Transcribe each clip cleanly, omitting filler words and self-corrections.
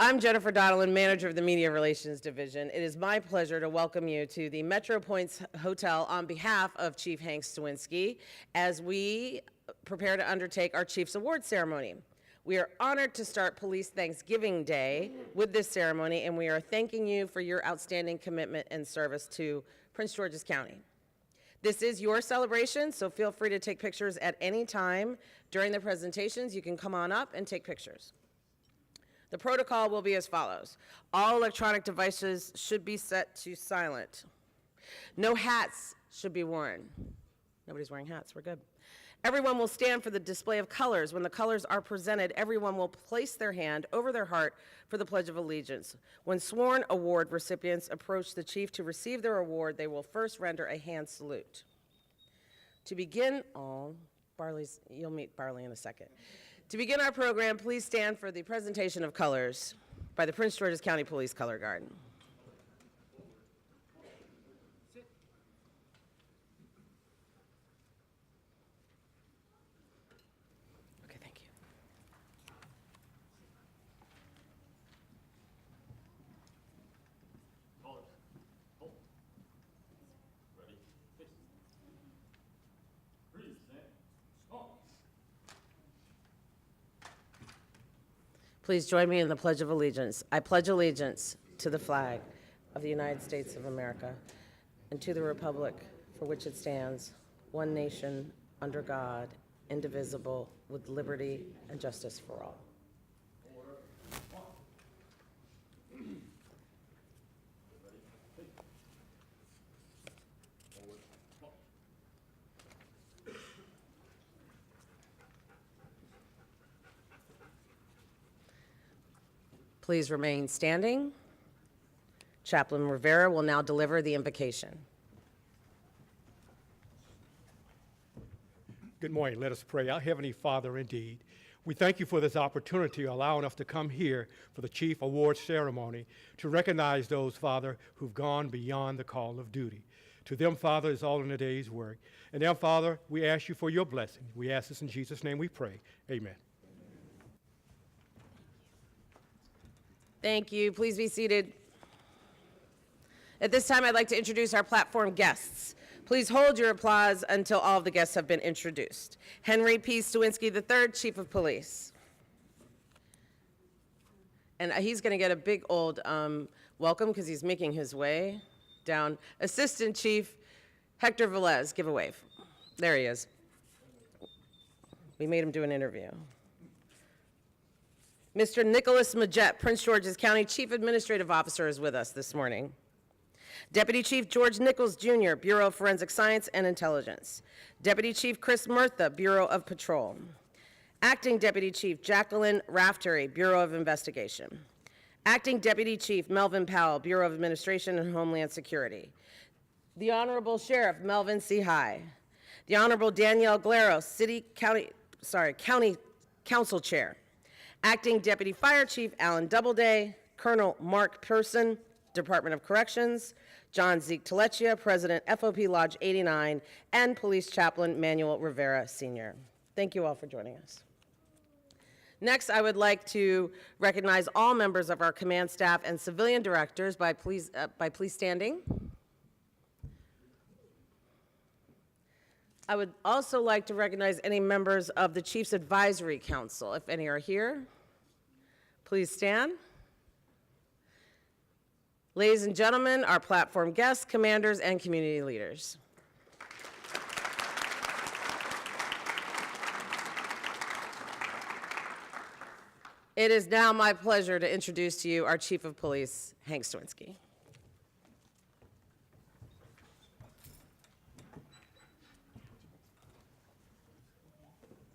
I'm Jennifer Donellan, manager of the Media Relations Division. It is my pleasure to welcome you to the Metro Points Hotel on behalf of Chief Hank Stawinski as we prepare to undertake our Chief's Award ceremony. We are honored to start Police Thanksgiving Day with this ceremony, and we are thanking you for your outstanding commitment and service to Prince George's County. This is your celebration, so feel free to take pictures at any time during the presentations. You can come on up and take pictures. The protocol will be as follows. All electronic devices should be set to silent. No hats should be worn. Nobody's wearing hats, we're good. Everyone will stand for the display of colors. When the colors are presented, everyone will place their hand over their heart for the Pledge of Allegiance. When sworn award recipients approach the chief to receive their award, they will first render a hand salute. To begin, you'll meet Barley in a second. To begin our program, please stand for the presentation of colors by the Prince George's County Police Color Guard. Okay, thank you. Ready? Freeze, stop. Please join me in the Pledge of Allegiance. I pledge allegiance to the flag of the United States of America and to the republic for which it stands, one nation, under God, indivisible, with liberty and justice for all. Please remain standing. Chaplain Rivera will now deliver the invocation. Good morning. Let us pray. Our Heavenly Father, indeed, we thank you for this opportunity, allowing us to come here for the Chief Award ceremony to recognize those, Father, who've gone beyond the call of duty. To them, Father, is all in a day's work. And now, Father, we ask you for your blessing. We ask this in Jesus' name we pray. Amen. Thank you. Please be seated. At this time, I'd like to introduce our platform guests. Please hold your applause until all of the guests have been introduced. Henry P. Stawinski III, Chief of Police. And he's going to get a big old welcome because he's making his way down. Assistant Chief Hector Velez, give a wave. There he is. We made him do an interview. Mr. Nicholas Magette, Prince George's County Chief Administrative Officer, is with us this morning. Deputy Chief George Nichols, Jr., Bureau of Forensic Science and Intelligence. Deputy Chief Chris Murtha, Bureau of Patrol. Acting Deputy Chief Jacqueline Raftery, Bureau of Investigation. Acting Deputy Chief Melvin Powell, Bureau of Administration and Homeland Security. The Honorable Sheriff Melvin C. High. The Honorable Danielle Glaros, County Council Chair. Acting Deputy Fire Chief Alan Doubleday, Colonel Mark Pearson, Department of Corrections, John Zeke Telechia, President FOP Lodge 89, and Police Chaplain Manuel Rivera, Sr. Thank you all for joining us. Next, I would like to recognize all members of our command staff and civilian directors by please standing. I would also like to recognize any members of the Chiefs Advisory Council. If any are here, please stand. Ladies and gentlemen, our platform guests, commanders, and community leaders. It is now my pleasure to introduce to you our Chief of Police, Hank Stawinski.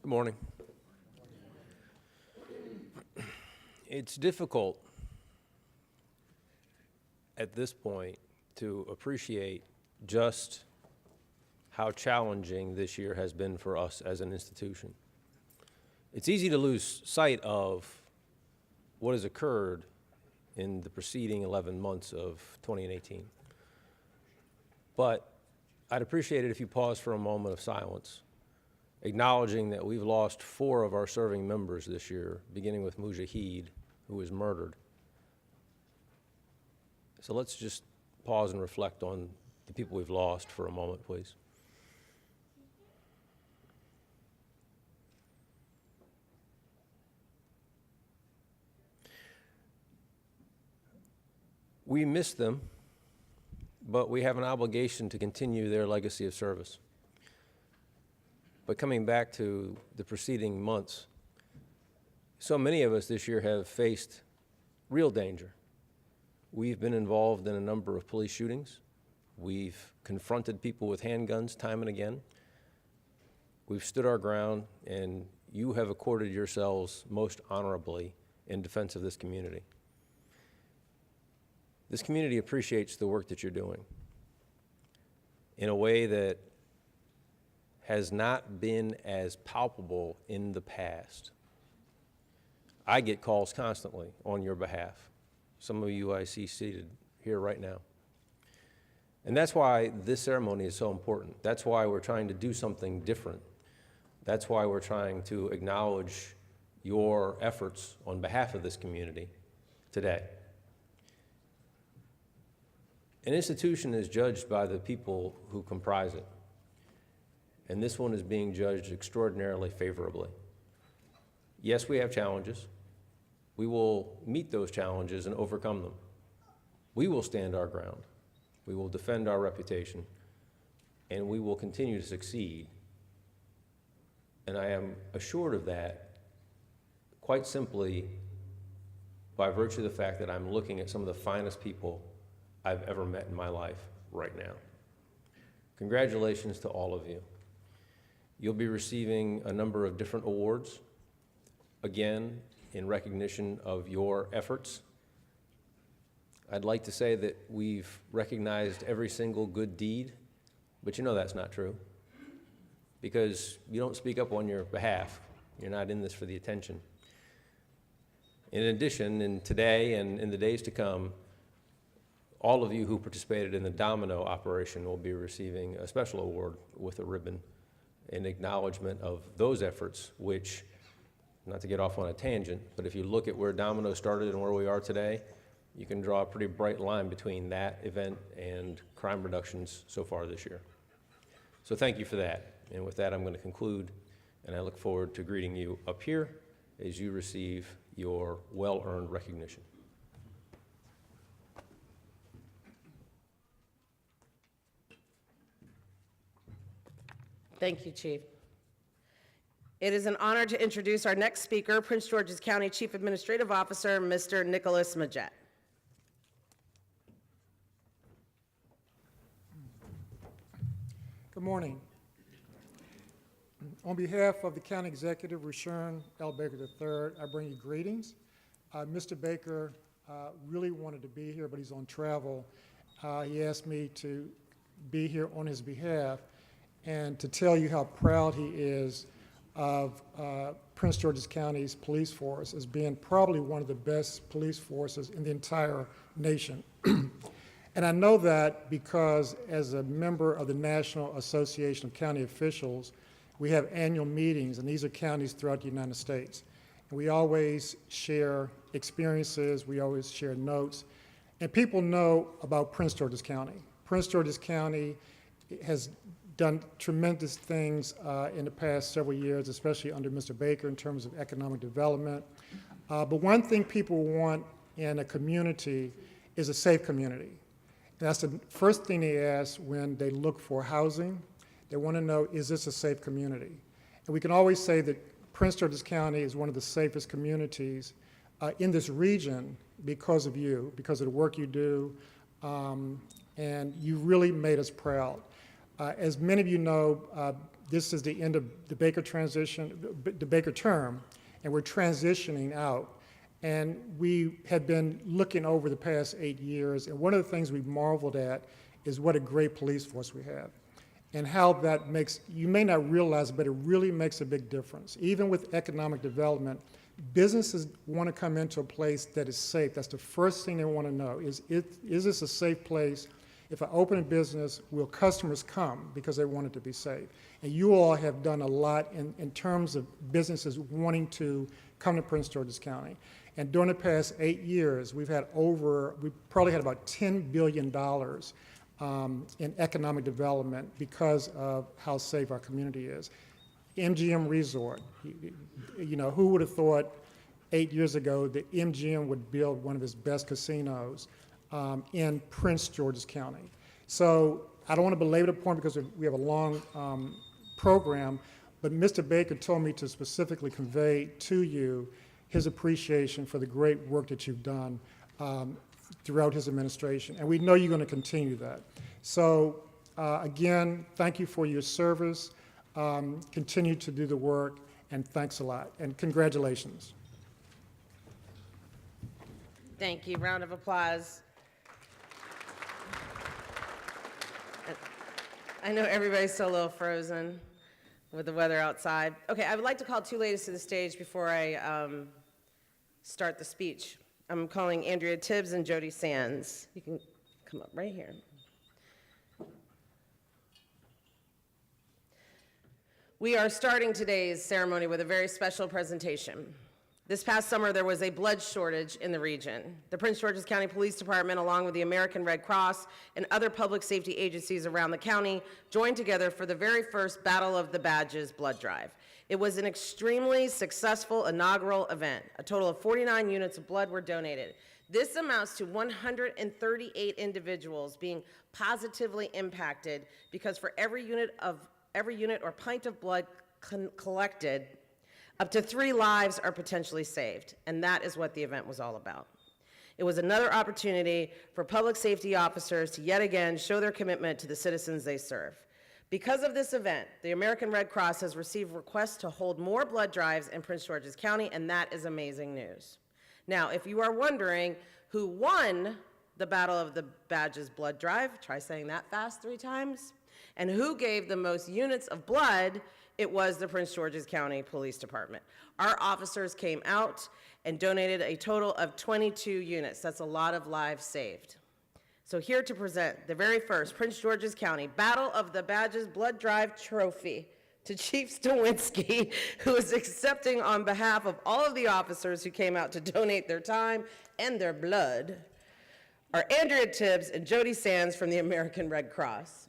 Good morning. It's difficult at this point to appreciate just how challenging this year has been for us as an institution. It's easy to lose sight of what has occurred in the preceding 11 months of 2018. But I'd appreciate it if you pause for a moment of silence, acknowledging that we've lost 4 of our serving members this year, beginning with Mujahid, who was murdered So let's just pause and reflect on the people we've lost for a moment, please. We miss them, but we have an obligation to continue their legacy of service. But coming back to the preceding months, so many of us this year have faced real danger. We've been involved in a number of police shootings. We've confronted people with handguns time and again. We've stood our ground, and you have accorded yourselves most honorably in defense of this community. This community appreciates the work that you're doing in a way that has not been as palpable in the past. I get calls constantly on your behalf. Some of you I see seated here right now. And that's why this ceremony is so important. That's why we're trying to do something different. That's why we're trying to acknowledge your efforts on behalf of this community today. An institution is judged by the people who comprise it, and this one is being judged extraordinarily favorably. Yes, we have challenges. We will meet those challenges and overcome them. We will stand our ground. We will defend our reputation, and we will continue to succeed. And I am assured of that quite simply by virtue of the fact that I'm looking at some of the finest people I've ever met in my life right now. Congratulations to all of you. You'll be receiving a number of different awards, again, in recognition of your efforts. I'd like to say that we've recognized every single good deed, but you know that's not true, because you don't speak up on your behalf. You're not in this for the attention. In addition, in today and in the days to come, all of you who participated in the domino operation will be receiving a special award with a ribbon in acknowledgement of those efforts, which, not to get off on a tangent, but if you look at where domino started and where we are today, you can draw a pretty bright line between that event and crime reductions so far this year. So thank you for that. And with that, I'm going to conclude, and I look forward to greeting you up here as you receive your well-earned recognition. Thank you, Chief. It is an honor to introduce our next speaker, Prince George's County Chief Administrative Officer, Mr. Nicholas Magette. Good morning. On behalf of the County Executive, Rashawn L. Baker III, I bring you greetings. Mr. Baker really wanted to be here, but he's on travel. He asked me to be here on his behalf and to tell you how proud he is of Prince George's County's police force as being probably one of the best police forces in the entire nation. And I know that because as a member of the National Association of County Officials, we have annual meetings, and these are counties throughout the United States. And we always share experiences, we always share notes, and people know about Prince George's County. Prince George's County has done tremendous things in the past several years, especially under Mr. Baker in terms of economic development. But one thing people want in a community is a safe community. And that's the first thing they ask when they look for housing. They want to know, is this a safe community? And we can always say that Prince George's County is one of the safest communities in this region because of you, because of the work you do, and you really made us proud. As many of you know, this is the end of the Baker the Baker term, and we're transitioning out. And we had been looking over the past 8 years, and one of the things we've marveled at is what a great police force we have, and how that makes, you may not realize, but it really makes a big difference. Even with economic development, businesses want to come into a place that is safe. That's the first thing they want to know, is this a safe place? If I open a business, will customers come because they want it to be safe? And you all have done a lot in terms of businesses wanting to come to Prince George's County. And during the past 8 years, we probably had about $10 billion in economic development because of how safe our community is. MGM Resort, who would have thought 8 years ago that MGM would build one of his best casinos in Prince George's County? So I don't want to belabor the point because we have a long program, but Mr. Baker told me to specifically convey to you his appreciation for the great work that you've done throughout his administration, and we know you're going to continue that. So again, thank you for your service. Continue to do the work, and thanks a lot, and congratulations. Thank you. Round of applause. I know everybody's still a little frozen with the weather outside. Okay, I would like to call two ladies to the stage before I start the speech. I'm calling Andrea Tibbs and Jody Sands. You can come up right here. We are starting today's ceremony with a very special presentation. This past summer, there was a blood shortage in the region. The Prince George's County Police Department, along with the American Red Cross and other public safety agencies around the county, joined together for the very first Battle of the Badges blood drive. It was an extremely successful inaugural event. A total of 49 units of blood were donated. This amounts to 138 individuals being positively impacted because for every unit or pint of blood collected, up to 3 lives are potentially saved, and that is what the event was all about. It was another opportunity for public safety officers to yet again show their commitment to the citizens they serve. Because of this event, the American Red Cross has received requests to hold more blood drives in Prince George's County, and that is amazing news. Now, if you are wondering who won the Battle of the Badges blood drive, try saying that fast 3 times, and who gave the most units of blood, it was the Prince George's County Police Department. Our officers came out and donated a total of 22 units. That's a lot of lives saved. So here to present the very first Prince George's County Battle of the Badges Blood Drive Trophy to Chief Stawinski, who is accepting on behalf of all of the officers who came out to donate their time and their blood, are Andrea Tibbs and Jody Sands from the American Red Cross.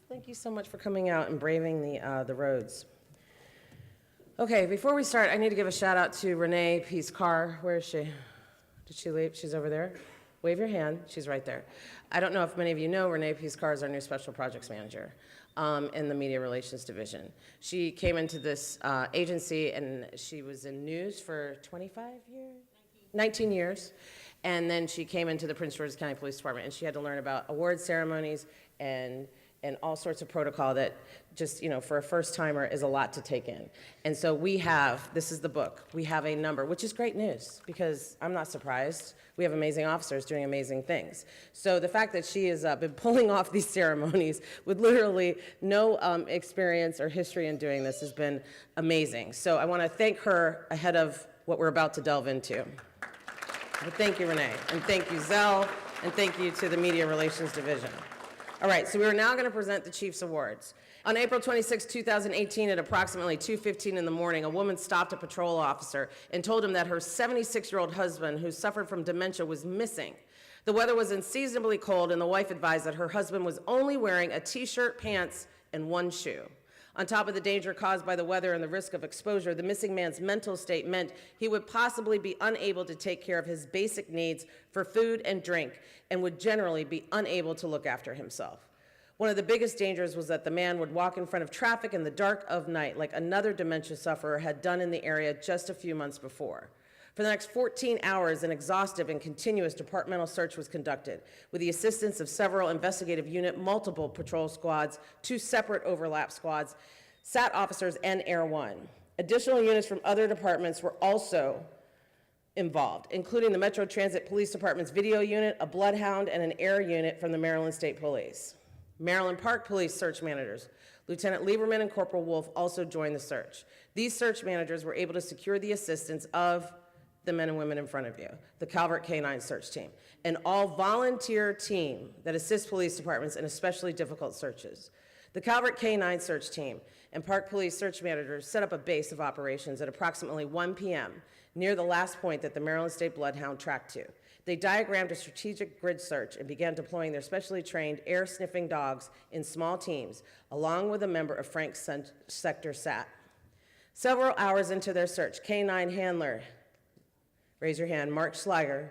Thank you so much for coming out and braving the roads. Okay, before we start, I need to give a shout out to Renee Peace-Carr. Where is she? Did she leave? She's over there? Wave your hand. She's right there. I don't know if many of you know, Renee Peace-Carr is our new Special Projects Manager in the Media Relations Division. She came into this agency and she was in news for 25 years? 19 years. And then she came into the Prince George's County Police Department and she had to learn about award ceremonies and all sorts of protocol that just, for a first timer is a lot to take in. And so this is the book, we have a number, which is great news because I'm not surprised. We have amazing officers doing amazing things. So the fact that she has been pulling off these ceremonies with literally no experience or history in doing this has been amazing. So I want to thank her ahead of what we're about to delve into. But thank you, Renee, and thank you, Zell, and thank you to the Media Relations Division. All right, so we are now going to present the Chiefs Awards. On April 26, 2018, at approximately 2:15 in the morning, a woman stopped a patrol officer and told him that her 76-year-old husband, who suffered from dementia, was missing. The weather was unseasonably cold, and the wife advised that her husband was only wearing a t-shirt, pants, and 1 shoe. On top of the danger caused by the weather and the risk of exposure, the missing man's mental state meant he would possibly be unable to take care of his basic needs for food and drink and would generally be unable to look after himself. One of the biggest dangers was that the man would walk in front of traffic in the dark of night like another dementia sufferer had done in the area just a few months before. For the next 14 hours, an exhaustive and continuous departmental search was conducted with the assistance of several investigative units, multiple patrol squads, 2 separate overlap squads, SAT officers, and Air One. Additional units from other departments were also involved, including the Metro Transit Police Department's video unit, a bloodhound, and an air unit from the Maryland State Police. Maryland Park Police search managers, Lieutenant Lieberman and Corporal Wolf also joined the search. These search managers were able to secure the assistance of the men and women in front of you, the Calvert Canine Search Team, an all-volunteer team that assists police departments in especially difficult searches. The Calvert Canine Search Team and Park Police search managers set up a base of operations at approximately 1 p.m. near the last point that the Maryland State Bloodhound tracked to. They diagrammed a strategic grid search and began deploying their specially trained air-sniffing dogs in small teams, along with a member of Frank's sector SAT. Several hours into their search, Canine handler, raise your hand, Mark Schleiger,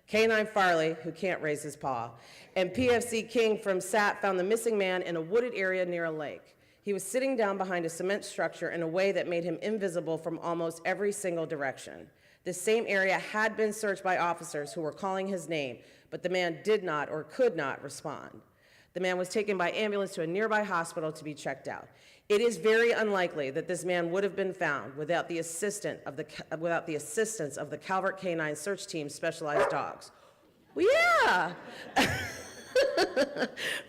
Canine Farley, who can't raise his paw, and PFC King from SAT found the missing man in a wooded area near a lake. He was sitting down behind a cement structure in a way that made him invisible from almost every single direction. This same area had been searched by officers who were calling his name, but the man did not or could not respond. The man was taken by ambulance to a nearby hospital to be checked out. It is very unlikely that this man would have been found without the assistance of the Calvert Canine Search Team's specialized dogs. Well, yeah.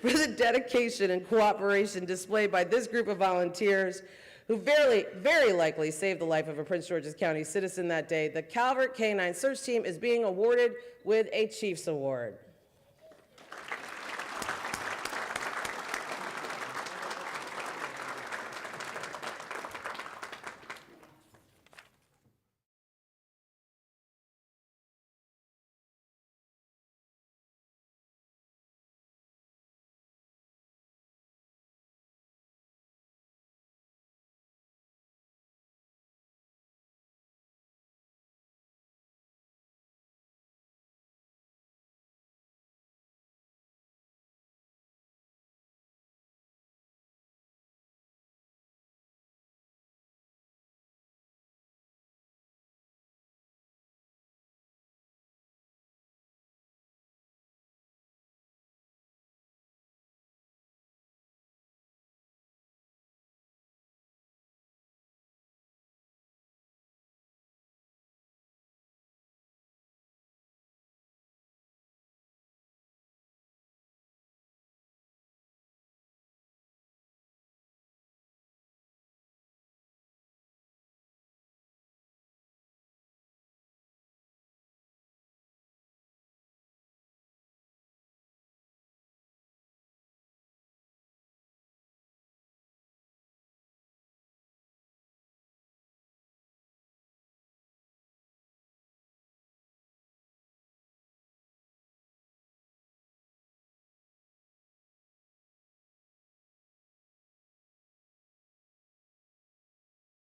For the dedication and cooperation displayed by this group of volunteers, who very likely saved the life of a Prince George's County citizen that day, the Calvert Canine Search Team is being awarded with a Chiefs Award.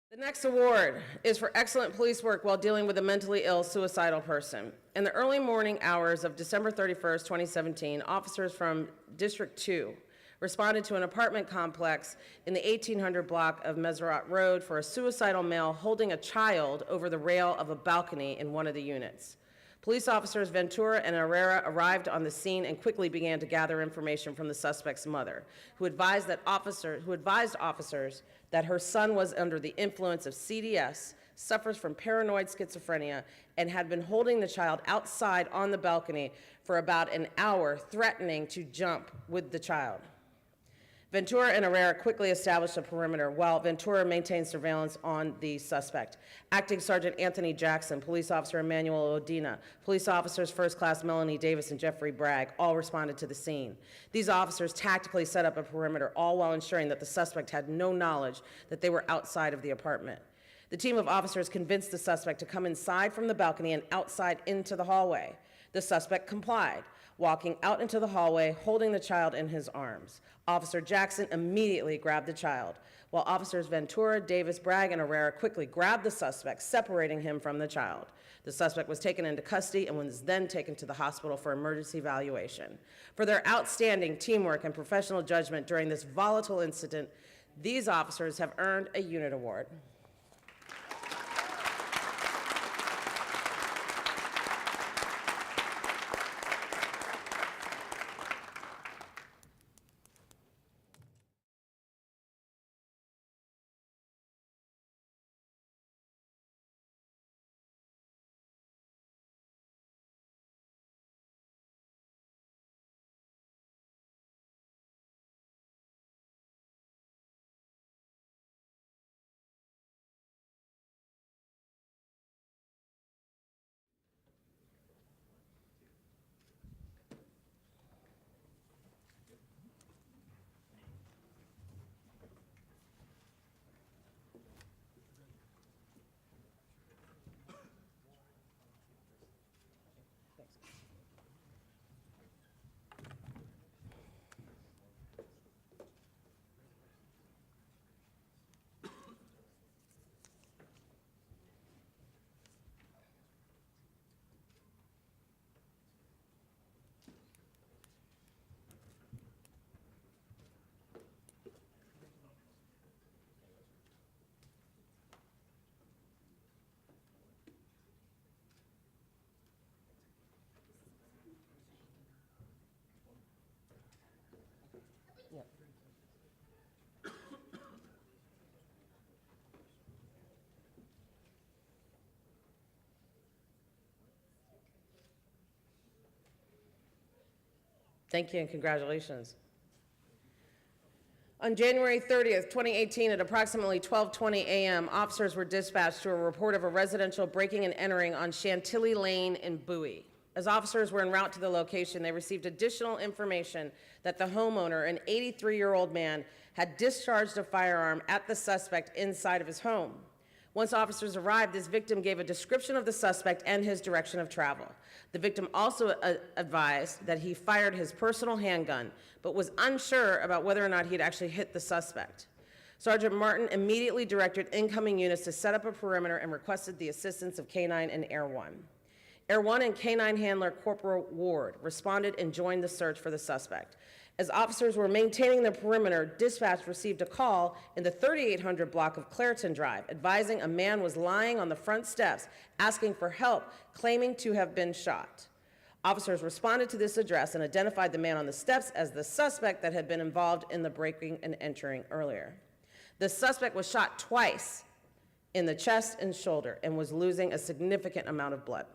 The next award is for excellent police work while dealing with a mentally ill suicidal person. In the early morning hours of December 31st, 2017, officers from District 2 responded to an apartment complex in the 1800 block of Meserat Road for a suicidal male holding a child over the rail of a balcony in one of the units. Police officers Ventura and Herrera arrived on the scene and quickly began to gather information from the suspect's mother, who advised officers that her son was under the influence of CDS, suffers from paranoid schizophrenia, and had been holding the child outside on the balcony for about an hour, threatening to jump with the child. Ventura and Herrera quickly established a perimeter while Ventura maintained surveillance on the suspect. Acting Sergeant Anthony Jackson, Police Officer Emmanuel Odina, Police Officers First Class Melanie Davis and Jeffrey Bragg all responded to the scene. These officers tactically set up a perimeter, all while ensuring that the suspect had no knowledge that they were outside of the apartment. The team of officers convinced the suspect to come inside from the balcony and outside into the hallway. The suspect complied, walking out into the hallway, holding the child in his arms. Officer Jackson immediately grabbed the child, while officers Ventura, Davis, Bragg, and Herrera quickly grabbed the suspect, separating him from the child. The suspect was taken into custody and was then taken to the hospital for emergency evaluation. For their outstanding teamwork and professional judgment during this volatile incident, these officers have earned a unit award. Thank you and congratulations. On January 30th, 2018, at approximately 12:20 a.m., officers were dispatched to a report of a residential breaking and entering on Chantilly Lane in Bowie. As officers were en route to the location, they received additional information that the homeowner, an 83-year-old man, had discharged a firearm at the suspect inside of his home. Once officers arrived, this victim gave a description of the suspect and his direction of travel. The victim also advised that he fired his personal handgun, but was unsure about whether or not he had actually hit the suspect. Sergeant Martin immediately directed incoming units to set up a perimeter and requested the assistance of Canine and Air 1. Air 1 and Canine handler Corporal Ward responded and joined the search for the suspect. As officers were maintaining the perimeter, dispatch received a call in the 3800 block of Clareton Drive, advising a man was lying on the front steps, asking for help, claiming to have been shot. Officers responded to this address and identified the man on the steps as the suspect that had been involved in the breaking and entering earlier. The suspect was shot twice in the chest and shoulder and was losing a significant amount of blood.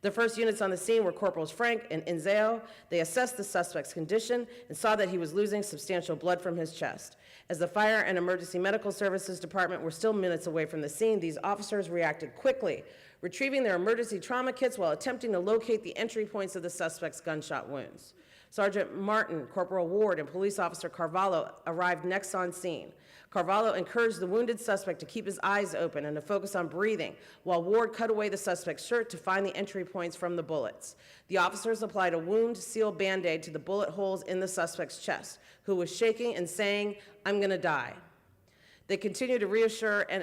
The first units on the scene were Corporals Frank and Inzeo. They assessed the suspect's condition and saw that he was losing substantial blood from his chest. As the Fire and Emergency Medical Services Department were still minutes away from the scene, these officers reacted quickly, retrieving their emergency trauma kits while attempting to locate the entry points of the suspect's gunshot wounds. Sergeant Martin, Corporal Ward, and Police Officer Carvalho arrived next on scene. Carvalho encouraged the wounded suspect to keep his eyes open and to focus on breathing, while Ward cut away the suspect's shirt to find the entry points from the bullets. The officers applied a wound seal Band-Aid to the bullet holes in the suspect's chest, who was shaking and saying, "I'm gonna die." They continued to reassure and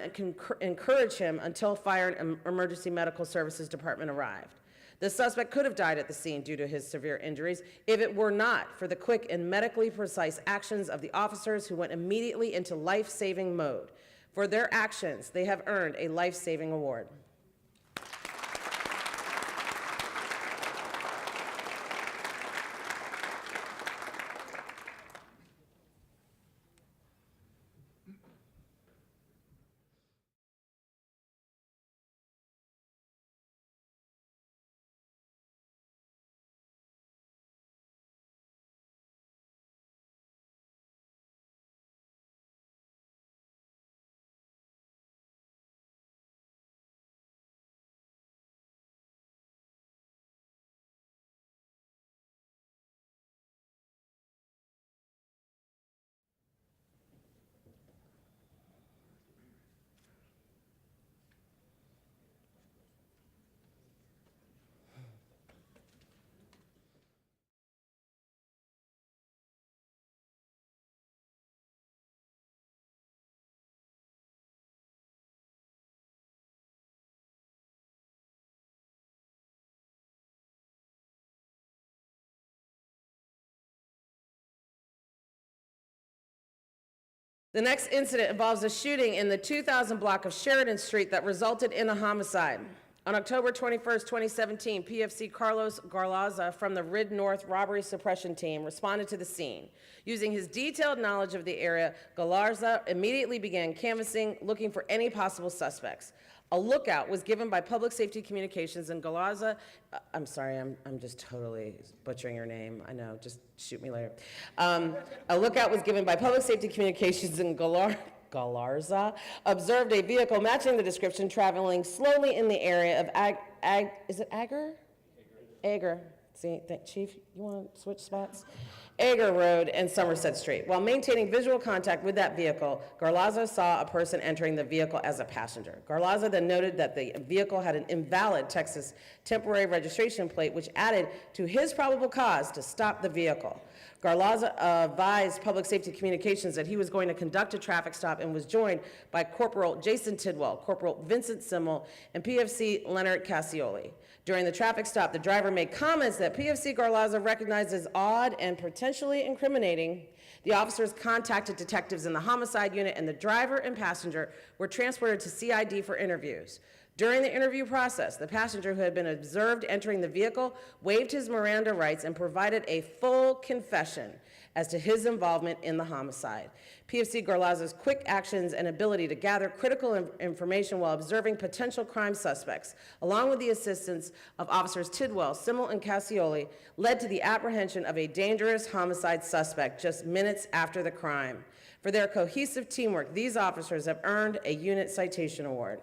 encourage him until Fire and Emergency Medical Services Department arrived. The suspect could have died at the scene due to his severe injuries if it were not for the quick and medically precise actions of the officers who went immediately into life-saving mode. For their actions, they have earned a life-saving award. The next incident involves a shooting in the 2000 block of Sheridan Street that resulted in a homicide. On October 21st, 2017, PFC Carlos Garlaza from the RID North Robbery Suppression Team responded to the scene. Using his detailed knowledge of the area, Garlaza immediately began canvassing, looking for any possible suspects. A lookout was given by Public Safety Communications and Garlaza, I'm sorry, I'm just totally butchering your name, I know, just shoot me later. A lookout was given by Public Safety Communications and Garlaza observed a vehicle matching the description traveling slowly in the area of is it Agar? Agar. See, Chief, you want to switch spots? Agar Road and Somerset Street. While maintaining visual contact with that vehicle, Garlaza saw a person entering the vehicle as a passenger. Garlaza then noted that the vehicle had an invalid Texas temporary registration plate, which added to his probable cause to stop the vehicle. Garlaza advised Public Safety Communications that he was going to conduct a traffic stop and was joined by Corporal Jason Tidwell, Corporal Vincent Simmel, and PFC Leonard Cassioli. During the traffic stop, the driver made comments that PFC Garlaza recognized as odd and potentially incriminating. The officers contacted detectives in the homicide unit, and the driver and passenger were transported to CID for interviews. During the interview process, the passenger who had been observed entering the vehicle waived his Miranda rights and provided a full confession as to his involvement in the homicide. PFC Garlazo's quick actions and ability to gather critical information while observing potential crime suspects, along with the assistance of Officers Tidwell, Simmel, and Cassioli, led to the apprehension of a dangerous homicide suspect just minutes after the crime. For their cohesive teamwork, these officers have earned a Unit Citation Award.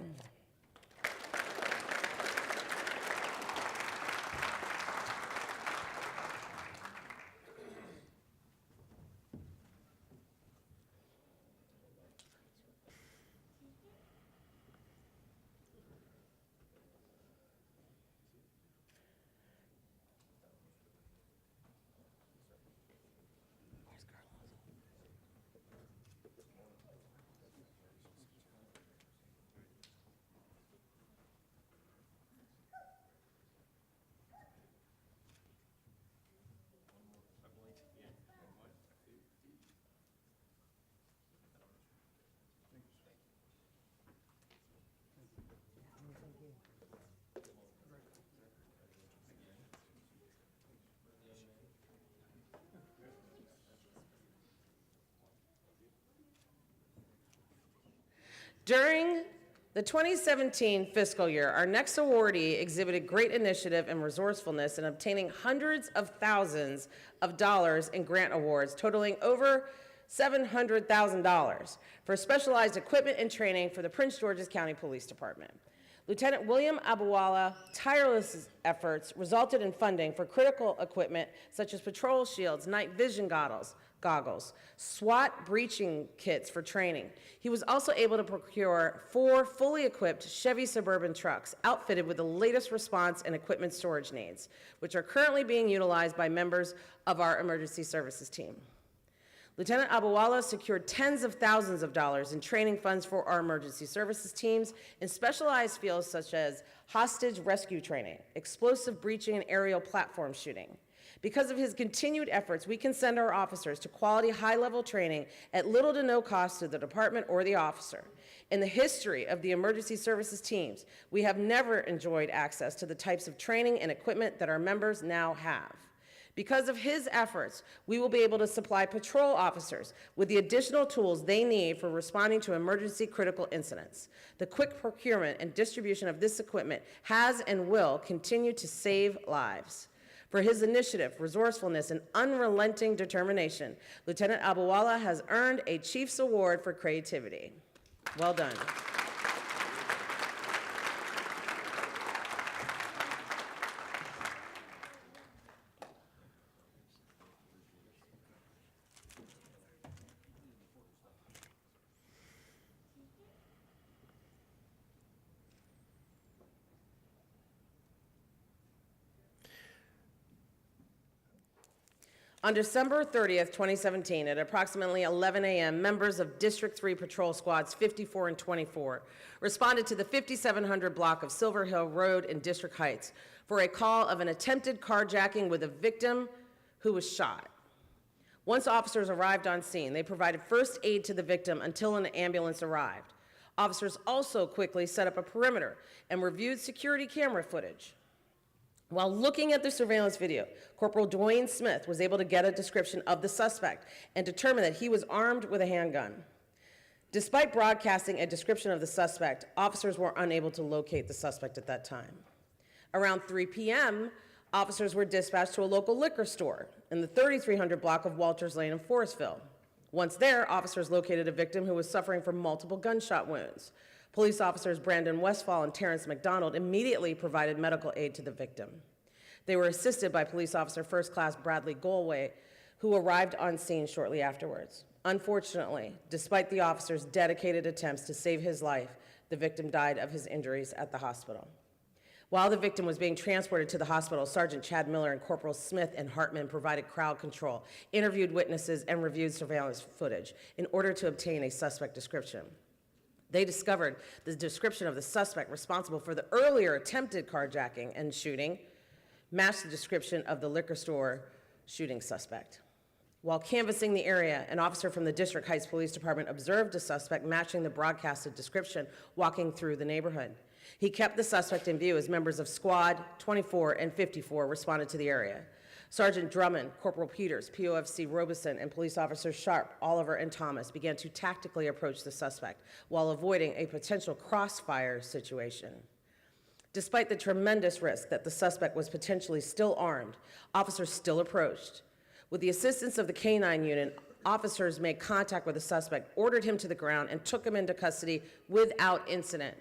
During the 2017 fiscal year, our next awardee exhibited great initiative and resourcefulness in obtaining hundreds of thousands of dollars in grant awards totaling over $700,000 for specialized equipment and training for the Prince George's County Police Department. Lieutenant William Abuwala tireless efforts resulted in funding for critical equipment such as patrol shields, night vision goggles, SWAT breaching kits for training. He was also able to procure 4 fully equipped Chevy Suburban trucks outfitted with the latest response and equipment storage needs, which are currently being utilized by members of our emergency services team. Lieutenant Abuwala secured tens of thousands of dollars in training funds for our emergency services teams in specialized fields such as hostage rescue training, explosive breaching, and aerial platform shooting. Because of his continued efforts, we can send our officers to quality high-level training at little to no cost to the department or the officer. In the history of the emergency services teams, we have never enjoyed access to the types of training and equipment that our members now have. Because of his efforts, we will be able to supply patrol officers with the additional tools they need for responding to emergency critical incidents. The quick procurement and distribution of this equipment has and will continue to save lives. For his initiative, resourcefulness, and unrelenting determination, Lieutenant Abuwala has earned a Chief's Award for creativity. Well done. On December 30th, 2017, at approximately 11 a.m., members of District 3 Patrol Squads 54 and 24 responded to the 5700 block of Silver Hill Road in District Heights for a call of an attempted carjacking with a victim who was shot. Once officers arrived on scene, they provided first aid to the victim until an ambulance arrived. Officers also quickly set up a perimeter and reviewed security camera footage. While looking at the surveillance video, Corporal Dwayne Smith was able to get a description of the suspect and determine that he was armed with a handgun. Despite broadcasting a description of the suspect, officers were unable to locate the suspect at that time. Around 3 p.m., officers were dispatched to a local liquor store in the 3300 block of Walters Lane in Forestville. Once there, officers located a victim who was suffering from multiple gunshot wounds. Police officers Brandon Westfall and Terrence McDonald immediately provided medical aid to the victim. They were assisted by Police Officer First Class Bradley Golway, who arrived on scene shortly afterwards. Unfortunately, despite the officers' dedicated attempts to save his life, the victim died of his injuries at the hospital. While the victim was being transported to the hospital, Sergeant Chad Miller and Corporal Smith and Hartman provided crowd control, interviewed witnesses, and reviewed surveillance footage in order to obtain a suspect description. They discovered the description of the suspect responsible for the earlier attempted carjacking and shooting matched the description of the liquor store shooting suspect. While canvassing the area, an officer from the District Heights Police Department observed a suspect matching the broadcasted description walking through the neighborhood. He kept the suspect in view as members of Squad 24 and 54 responded to the area. Sergeant Drummond, Corporal Peters, POFC Robeson, and police officers Sharp, Oliver, and Thomas began to tactically approach the suspect while avoiding a potential crossfire situation. Despite the tremendous risk that the suspect was potentially still armed, officers still approached. With the assistance of the Canine unit, officers made contact with the suspect, ordered him to the ground, and took him into custody without incident.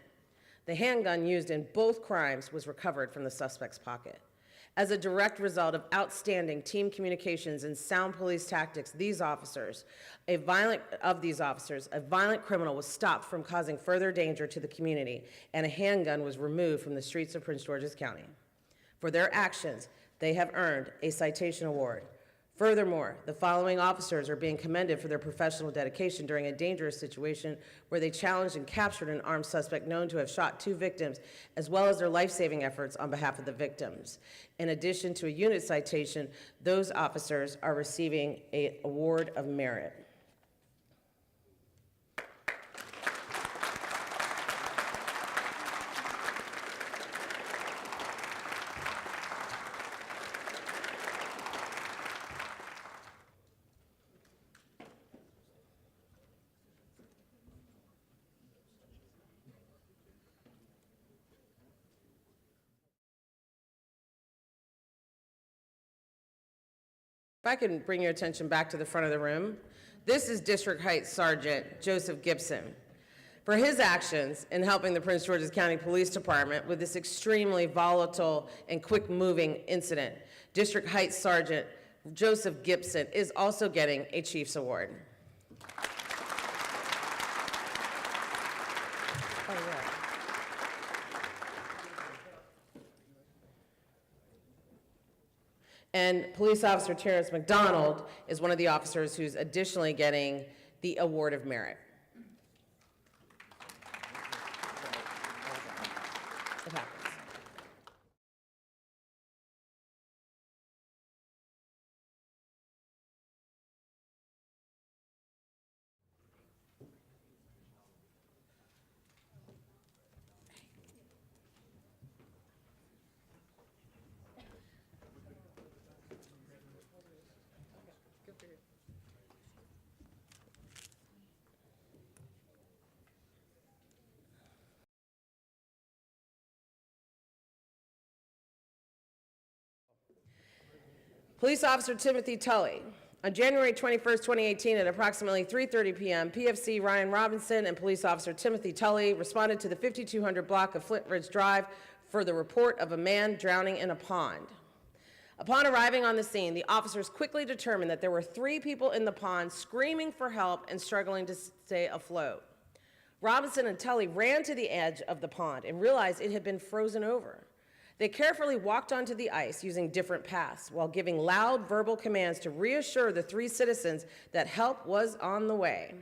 The handgun used in both crimes was recovered from the suspect's pocket. As a direct result of outstanding team communications and sound police tactics, a violent criminal was stopped from causing further danger to the community, and a handgun was removed from the streets of Prince George's County. For their actions, they have earned a citation award. Furthermore, the following officers are being commended for their professional dedication during a dangerous situation where they challenged and captured an armed suspect known to have shot 2 victims, as well as their life-saving efforts on behalf of the victims. In addition to a unit citation, those officers are receiving an award of merit. If I can bring your attention back to the front of the room, this is District Heights Sergeant Joseph Gibson. For his actions in helping the Prince George's County Police Department with this extremely volatile and quick-moving incident, District Heights Sergeant Joseph Gibson is also getting a Chief's Award. And Police Officer Terrence McDonald is one of the officers who's additionally getting the Award of Merit. It happens. Police Officer Timothy Tully. On January 21st, 2018, at approximately 3:30 p.m., PFC Ryan Robinson and Police Officer Timothy Tully responded to the 5200 block of Flint Ridge Drive for the report of a man drowning in a pond. Upon arriving on the scene, the officers quickly determined that there were 3 people in the pond screaming for help and struggling to stay afloat. Robinson and Tully ran to the edge of the pond and realized it had been frozen over. They carefully walked onto the ice using different paths while giving loud verbal commands to reassure the 3 citizens that help was on the way.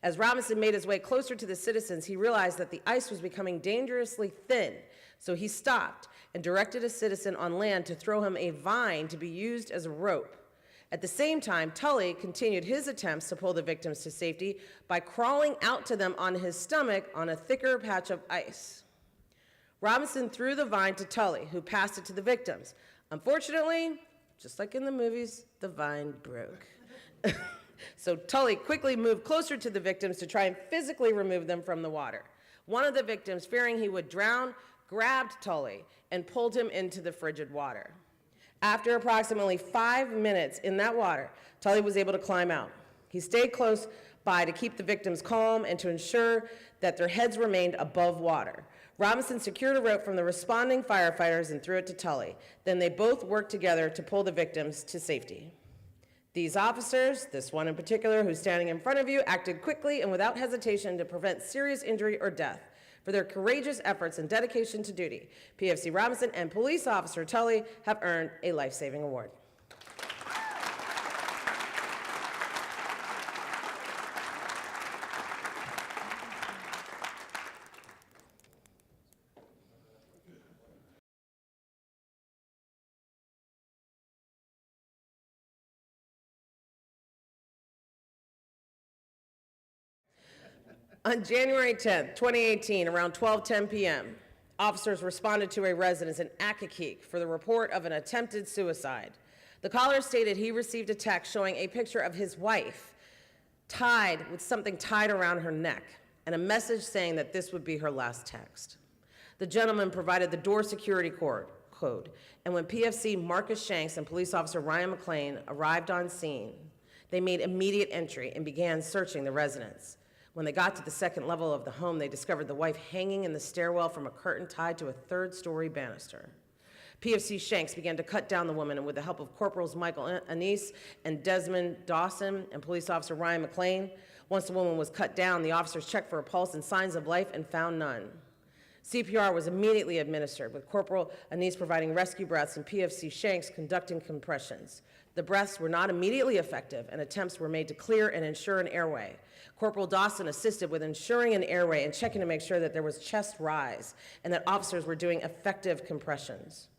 As Robinson made his way closer to the citizens, he realized that the ice was becoming dangerously thin, so he stopped and directed a citizen on land to throw him a vine to be used as a rope. At the same time, Tully continued his attempts to pull the victims to safety by crawling out to them on his stomach on a thicker patch of ice. Robinson threw the vine to Tully, who passed it to the victims. Unfortunately, just like in the movies, the vine broke. So Tully quickly moved closer to the victims to try and physically remove them from the water. One of the victims, fearing he would drown, grabbed Tully and pulled him into the frigid water. After approximately 5 minutes in that water, Tully was able to climb out. He stayed close by to keep the victims calm and to ensure that their heads remained above water. Robinson secured a rope from the responding firefighters and threw it to Tully. Then they both worked together to pull the victims to safety. These officers, this one in particular who's standing in front of you, acted quickly and without hesitation to prevent serious injury or death. For their courageous efforts and dedication to duty, PFC Robinson and Police Officer Tully have earned a life-saving award. On January 10th, 2018, around 12:10 p.m., officers responded to a residence in Accokeek for the report of an attempted suicide. The caller stated he received a text showing a picture of his wife tied with something tied around her neck and a message saying that this would be her last text. The gentleman provided the door security code, and when PFC Marcus Shanks and police officer Ryan McLean arrived on scene, they made immediate entry and began searching the residence. When they got to the second level of the home, they discovered the wife hanging in the stairwell from a curtain tied to a third-story banister. PFC Shanks began to cut down the woman, and with the help of Corporals Michael Anise and Desmond Dawson and police officer Ryan McLean, once the woman was cut down, the officers checked for a pulse and signs of life and found none. CPR was immediately administered, with Corporal Anise providing rescue breaths and PFC Shanks conducting compressions. The breaths were not immediately effective, and attempts were made to clear and ensure an airway. Corporal Dawson assisted with ensuring an airway and checking to make sure that there was chest rise and that officers were doing effective compressions.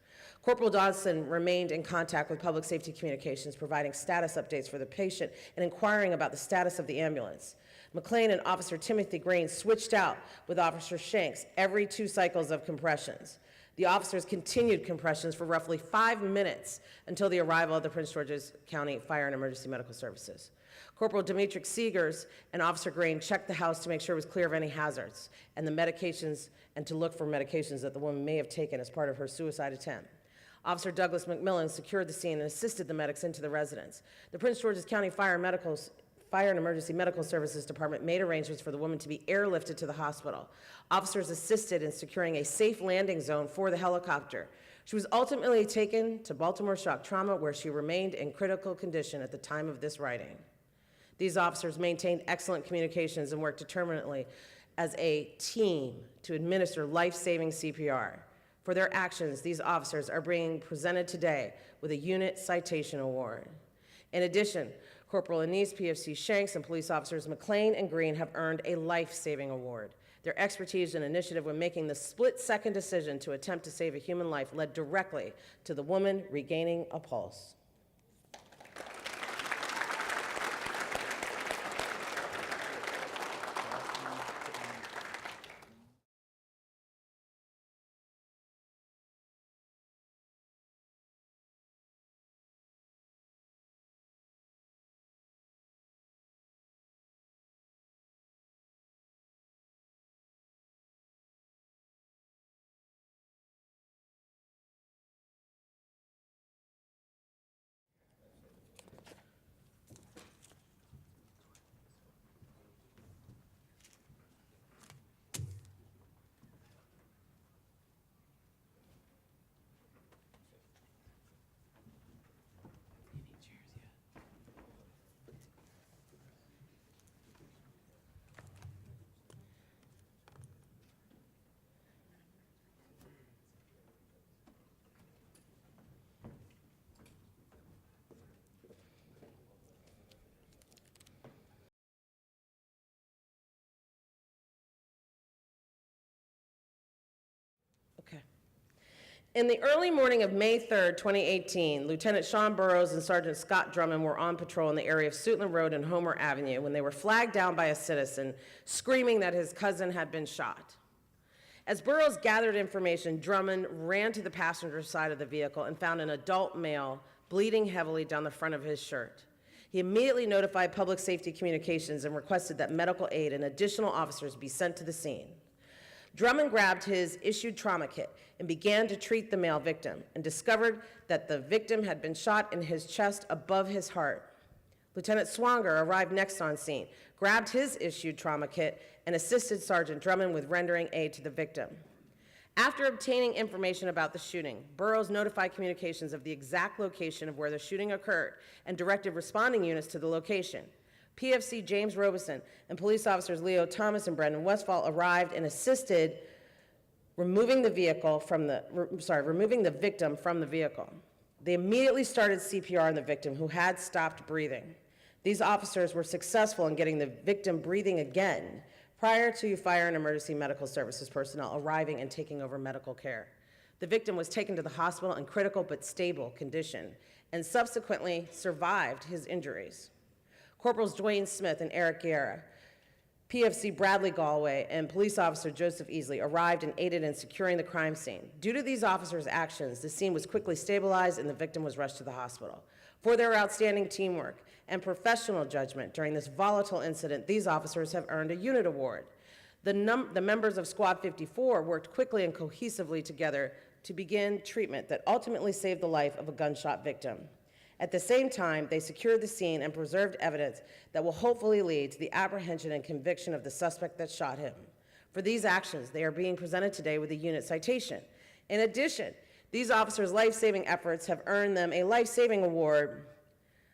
Corporal Dawson remained in contact with Public Safety Communications, providing status updates for the patient and inquiring about the status of the ambulance. McLean and Officer Timothy Green switched out with Officer Shanks every 2 cycles of compressions. The officers continued compressions for roughly 5 minutes until the arrival of the Prince George's County Fire and Emergency Medical Services. Corporal Demetric Seegers and Officer Green checked the house to make sure it was clear of any hazards and the medications, and to look for medications that the woman may have taken as part of her suicide attempt. Officer Douglas McMillan secured the scene and assisted the medics into the residence. The Prince George's County Fire and Emergency Medical Services Department made arrangements for the woman to be airlifted to the hospital. Officers assisted in securing a safe landing zone for the helicopter. She was ultimately taken to Baltimore Shock Trauma, where she remained in critical condition at the time of this writing. These officers maintained excellent communications and worked determinedly as a team to administer life-saving CPR. For their actions, these officers are being presented today with a Unit Citation Award. In addition, Corporal Anise, PFC Shanks, and police officers McLean and Green have earned a life-saving award. Their expertise and initiative when making the split-second decision to attempt to save a human life led directly to the woman regaining a pulse. In the early morning of May 3rd, 2018, Lieutenant Sean Burrows and Sergeant Scott Drummond were on patrol in the area of Suitland Road and Homer Avenue when they were flagged down by a citizen screaming that his cousin had been shot. As Burrows gathered information, Drummond ran to the passenger side of the vehicle and found an adult male bleeding heavily down the front of his shirt. He immediately notified Public Safety Communications and requested that medical aid and additional officers be sent to the scene. Drummond grabbed his issued trauma kit and began to treat the male victim and discovered that the victim had been shot in his chest above his heart. Lieutenant Swanger arrived next on scene, grabbed his issued trauma kit, and assisted Sergeant Drummond with rendering aid to the victim. After obtaining information about the shooting, Burrows notified communications of the exact location of where the shooting occurred and directed responding units to the location. PFC James Robeson and police officers Leo Thomas and Brendan Westfall arrived and assisted removing the victim from the vehicle. They immediately started CPR on the victim, who had stopped breathing. These officers were successful in getting the victim breathing again prior to Fire and Emergency Medical Services personnel arriving and taking over medical care. The victim was taken to the hospital in critical but stable condition and subsequently survived his injuries. Corporals Dwayne Smith and Eric Guerra, PFC Bradley Galway and police officer Joseph Easley arrived and aided in securing the crime scene. Due to these officers' actions, the scene was quickly stabilized and the victim was rushed to the hospital. For their outstanding teamwork and professional judgment during this volatile incident, these officers have earned a unit award. The members of Squad 54 worked quickly and cohesively together to begin treatment that ultimately saved the life of a gunshot victim. At the same time, they secured the scene and preserved evidence that will hopefully lead to the apprehension and conviction of the suspect that shot him. For these actions, they are being presented today with a unit citation. In addition, these officers' life-saving efforts have earned them a life-saving award.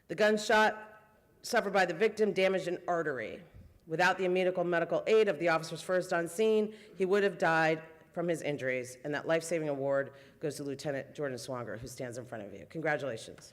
The gunshot suffered by the victim damaged an artery. Without the immediate medical aid of the officers first on scene, he would have died from his injuries, and that life-saving award goes to Lieutenant Jordan Swanger, who stands in front of you. Congratulations.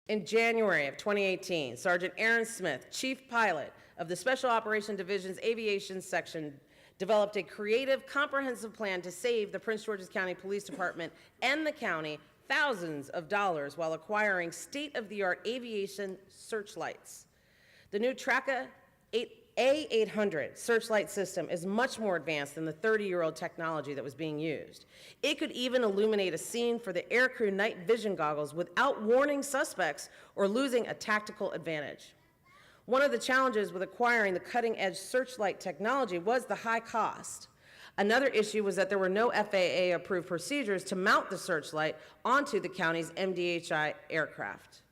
In January of 2018, Sergeant Aaron Smith, Chief Pilot of the Special Operations Division's Aviation Section, developed a creative, comprehensive plan to save the Prince George's County Police Department and the county thousands of dollars while acquiring state-of-the-art aviation searchlights. The new Traca A800 searchlight system is much more advanced than the 30-year-old technology that was being used. It could even illuminate a scene for the aircrew night vision goggles without warning suspects or losing a tactical advantage. One of the challenges with acquiring the cutting-edge searchlight technology was the high cost. Another issue was that there were no FAA-approved procedures to mount the searchlight onto the county's MDHI aircraft.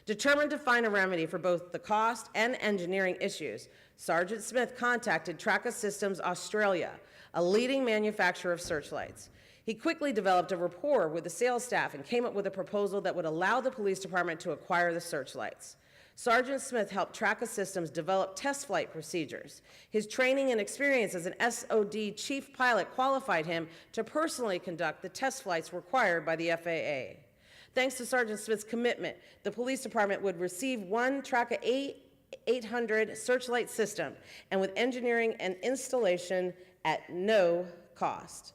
Determined to find a remedy for both the cost and engineering issues, Sergeant Smith contacted Traca Systems Australia, a leading manufacturer of searchlights. He quickly developed a rapport with the sales staff and came up with a proposal that would allow the police department to acquire the searchlights. Sergeant Smith helped Traca Systems develop test flight procedures. His training and experience as an SOD chief pilot qualified him to personally conduct the test flights required by the FAA. Thanks to Sergeant Smith's commitment, the police department would receive one Traca A800 searchlight system, and with engineering and installation at no cost.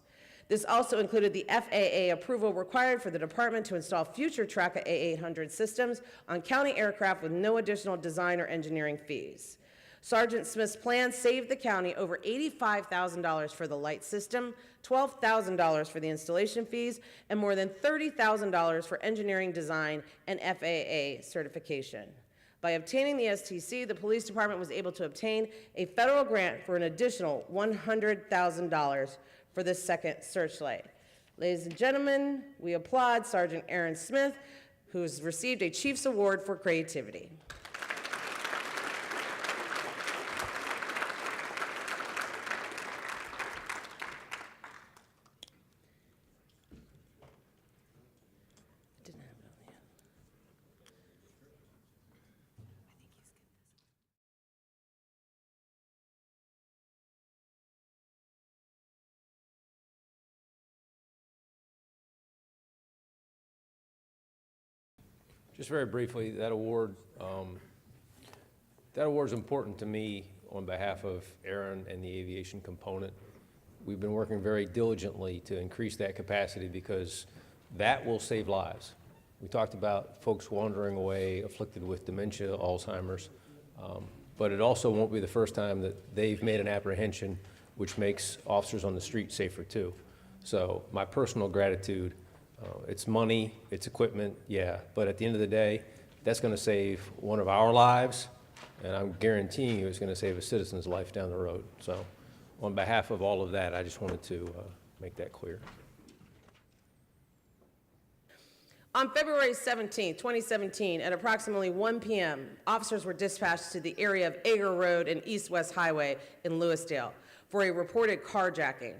This also included the FAA approval required for the department to install future Traca A800 systems on county aircraft with no additional design or engineering fees. Sergeant Smith's plan saved the county over $85,000 for the light system, $12,000 for the installation fees, and more than $30,000 for engineering design and FAA certification. By obtaining the STC, the police department was able to obtain a federal grant for an additional $100,000 for this second searchlight. Ladies and gentlemen, we applaud Sergeant Aaron Smith, who has received a Chief's Award for creativity. Just very briefly, that award is important to me on behalf of Aaron and the aviation component. We've been working very diligently to increase that capacity because that will save lives. We talked about folks wandering away afflicted with dementia, Alzheimer's, but it also won't be the first time that they've made an apprehension which makes officers on the street safer too. So my personal gratitude. It's money, it's equipment, yeah, but at the end of the day, that's going to save one of our lives, and I'm guaranteeing you it's going to save a citizen's life down the road. So on behalf of all of that, I just wanted to make that clear. On February 17, 2017, at approximately 1 p.m., officers were dispatched to the area of Ager Road and East-West Highway in Lewisdale for a reported carjacking.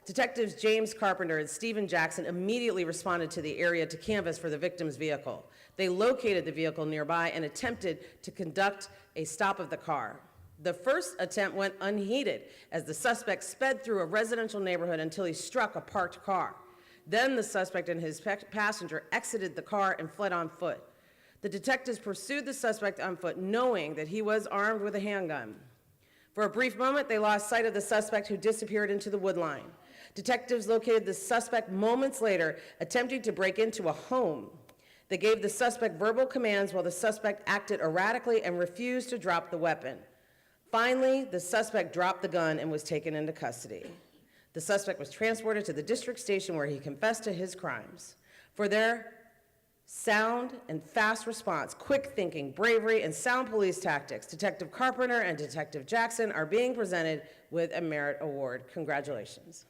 Detectives James Carpenter and Stephen Jackson immediately responded to the area to canvass for the victim's vehicle. They located the vehicle nearby and attempted to conduct a stop of the car. The first attempt went unheeded as the suspect sped through a residential neighborhood until he struck a parked car. Then the suspect and his passenger exited the car and fled on foot. The detectives pursued the suspect on foot, knowing that he was armed with a handgun. For a brief moment, they lost sight of the suspect, who disappeared into the woodline. Detectives located the suspect moments later, attempting to break into a home. They gave the suspect verbal commands while the suspect acted erratically and refused to drop the weapon. Finally, the suspect dropped the gun and was taken into custody. The suspect was transported to the district station where he confessed to his crimes. For their sound and fast response, quick thinking, bravery, and sound police tactics, Detective Carpenter and Detective Jackson are being presented with a merit award. Congratulations.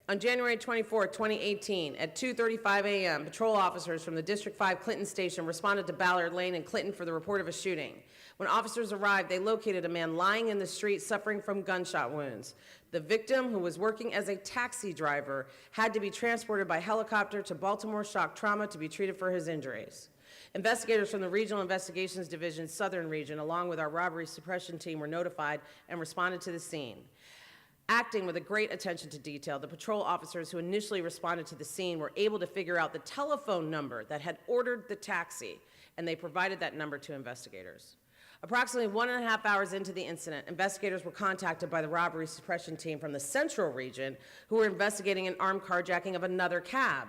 On January 24, 2018, at 2:35 a.m., patrol officers from the District 5 Clinton Station responded to Ballard Lane in Clinton for the report of a shooting. When officers arrived, they located a man lying in the street suffering from gunshot wounds. The victim, who was working as a taxi driver, had to be transported by helicopter to Baltimore Shock Trauma to be treated for his injuries. Investigators from the Regional Investigations Division Southern Region, along with our robbery suppression team, were notified and responded to the scene. Acting with a great attention to detail, the patrol officers who initially responded to the scene were able to figure out the telephone number that had ordered the taxi, and they provided that number to investigators. Approximately 1.5 hours into the incident, investigators were contacted by the robbery suppression team from the Central Region, who were investigating an armed carjacking of another cab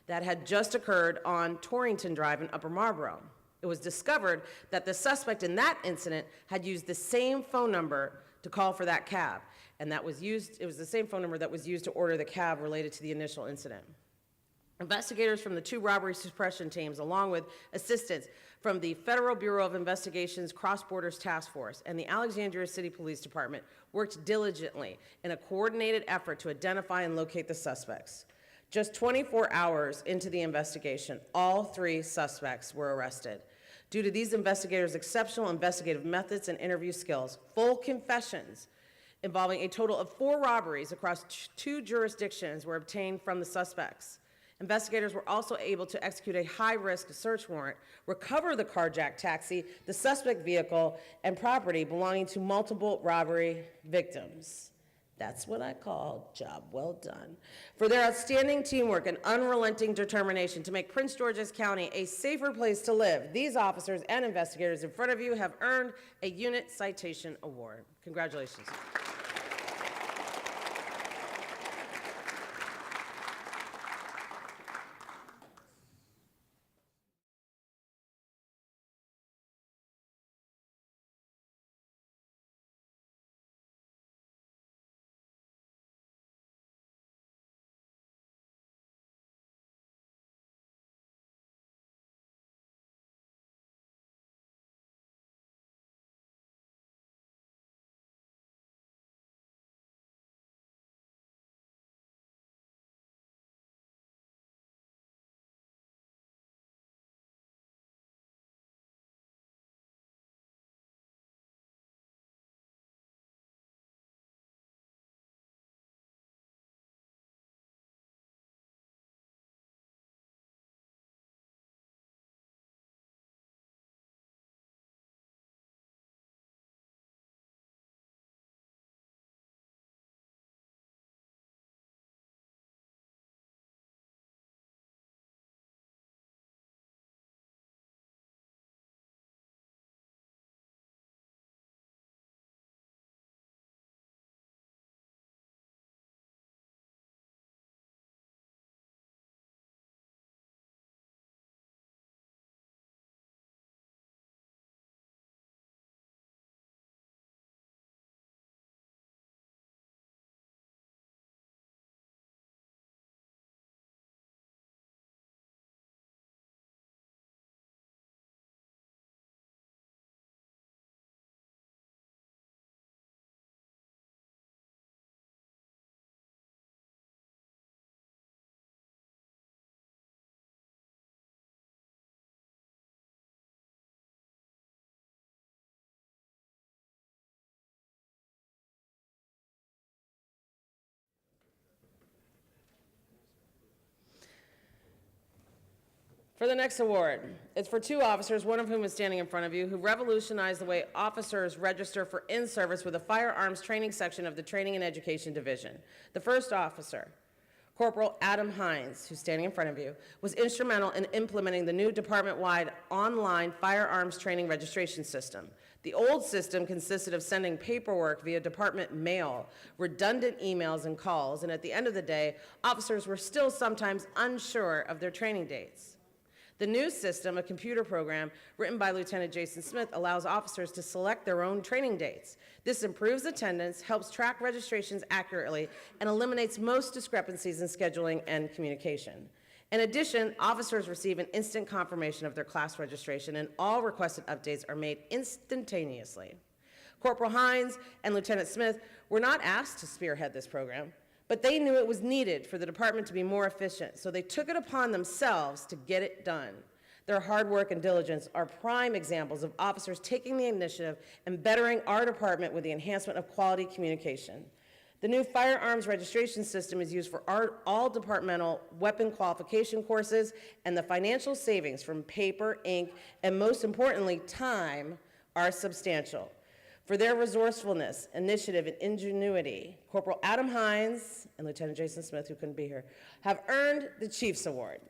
that had just occurred on Torrington Drive in Upper Marlboro. It was discovered that the suspect in that incident had used the same phone number to call for that cab, and it was the same phone number that was used to order the cab related to the initial incident. Investigators from the two robbery suppression teams, along with assistance from the Federal Bureau of Investigation's Cross Borders Task Force and the Alexandria City Police Department, worked diligently in a coordinated effort to identify and locate the suspects. Just 24 hours into the investigation, all 3 suspects were arrested. Due to these investigators' exceptional investigative methods and interview skills, full confessions involving a total of 4 robberies across 2 jurisdictions were obtained from the suspects. Investigators were also able to execute a high-risk search warrant, recover the carjacked taxi, the suspect vehicle, and property belonging to multiple robbery victims. That's what I call job well done. For their outstanding teamwork and unrelenting determination to make Prince George's County a safer place to live, these officers and investigators in front of you have earned a Unit Citation Award. Congratulations. For the next award, it's for two officers, one of whom is standing in front of you, who revolutionized the way officers register for in-service with a firearms training section of the Training and Education Division. The first officer, Corporal Adam Hines, who's standing in front of you, was instrumental in implementing the new department-wide online firearms training registration system. The old system consisted of sending paperwork via department mail, redundant emails and calls, and at the end of the day, officers were still sometimes unsure of their training dates. The new system, a computer program written by Lieutenant Jason Smith, allows officers to select their own training dates. This improves attendance, helps track registrations accurately, and eliminates most discrepancies in scheduling and communication. In addition, officers receive an instant confirmation of their class registration, and all requested updates are made instantaneously. Corporal Hines and Lieutenant Smith were not asked to spearhead this program, but they knew it was needed for the department to be more efficient, so they took it upon themselves to get it done. Their hard work and diligence are prime examples of officers taking the initiative and bettering our department with the enhancement of quality communication. The new firearms registration system is used for all departmental weapon qualification courses, and the financial savings from paper, ink, and most importantly, time are substantial. For their resourcefulness, initiative, and ingenuity, Corporal Adam Hines and Lieutenant Jason Smith, who couldn't be here, have earned the Chiefs Award.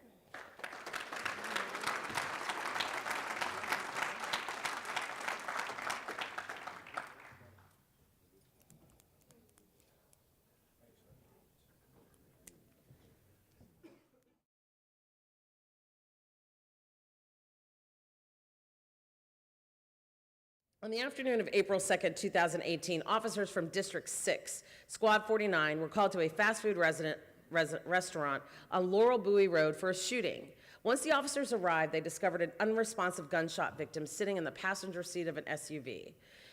On the afternoon of April 2nd, 2018, officers from District 6, Squad 49, were called to a fast food restaurant on Laurel Bowie Road for a shooting. Once the officers arrived, they discovered an unresponsive gunshot victim sitting in the passenger seat of an SUV.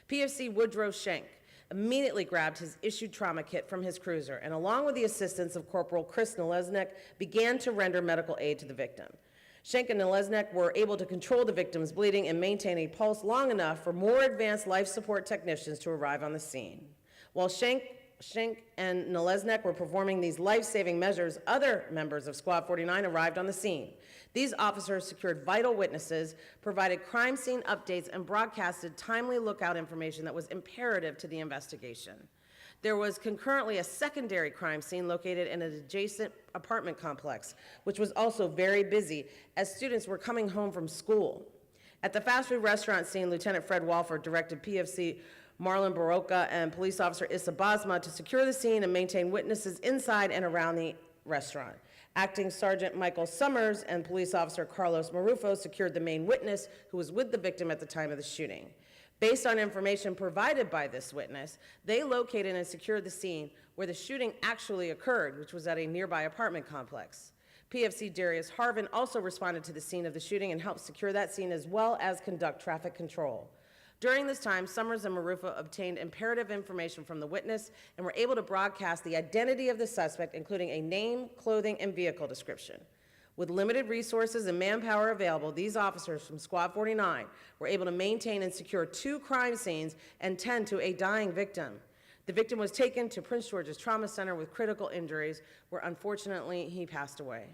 PFC Woodrow Schenk immediately grabbed his issued trauma kit from his cruiser and, along with the assistance of Corporal Chris Nalesnik, began to render medical aid to the victim. Schenk and Nalesnik were able to control the victim's bleeding and maintain a pulse long enough for more advanced life support technicians to arrive on the scene. While Schenk and Nalesnik were performing these life-saving measures, other members of Squad 49 arrived on the scene. These officers secured vital witnesses, provided crime scene updates, and broadcasted timely lookout information that was imperative to the investigation. There was concurrently a secondary crime scene located in an adjacent apartment complex, which was also very busy as students were coming home from school. At the fast food restaurant scene, Lieutenant Fred Walford directed PFC Marlon Baroka and Police Officer Issa Basma to secure the scene and maintain witnesses inside and around the restaurant. Acting Sergeant Michael Summers and Police Officer Carlos Marufo secured the main witness, who was with the victim at the time of the shooting. Based on information provided by this witness, they located and secured the scene where the shooting actually occurred, which was at a nearby apartment complex. PFC Darius Harvin also responded to the scene of the shooting and helped secure that scene as well as conduct traffic control. During this time, Summers and Marufo obtained imperative information from the witness and were able to broadcast the identity of the suspect, including a name, clothing, and vehicle description. With limited resources and manpower available, these officers from Squad 49 were able to maintain and secure 2 crime scenes and tend to a dying victim. The victim was taken to Prince George's Trauma Center with critical injuries, where unfortunately he passed away.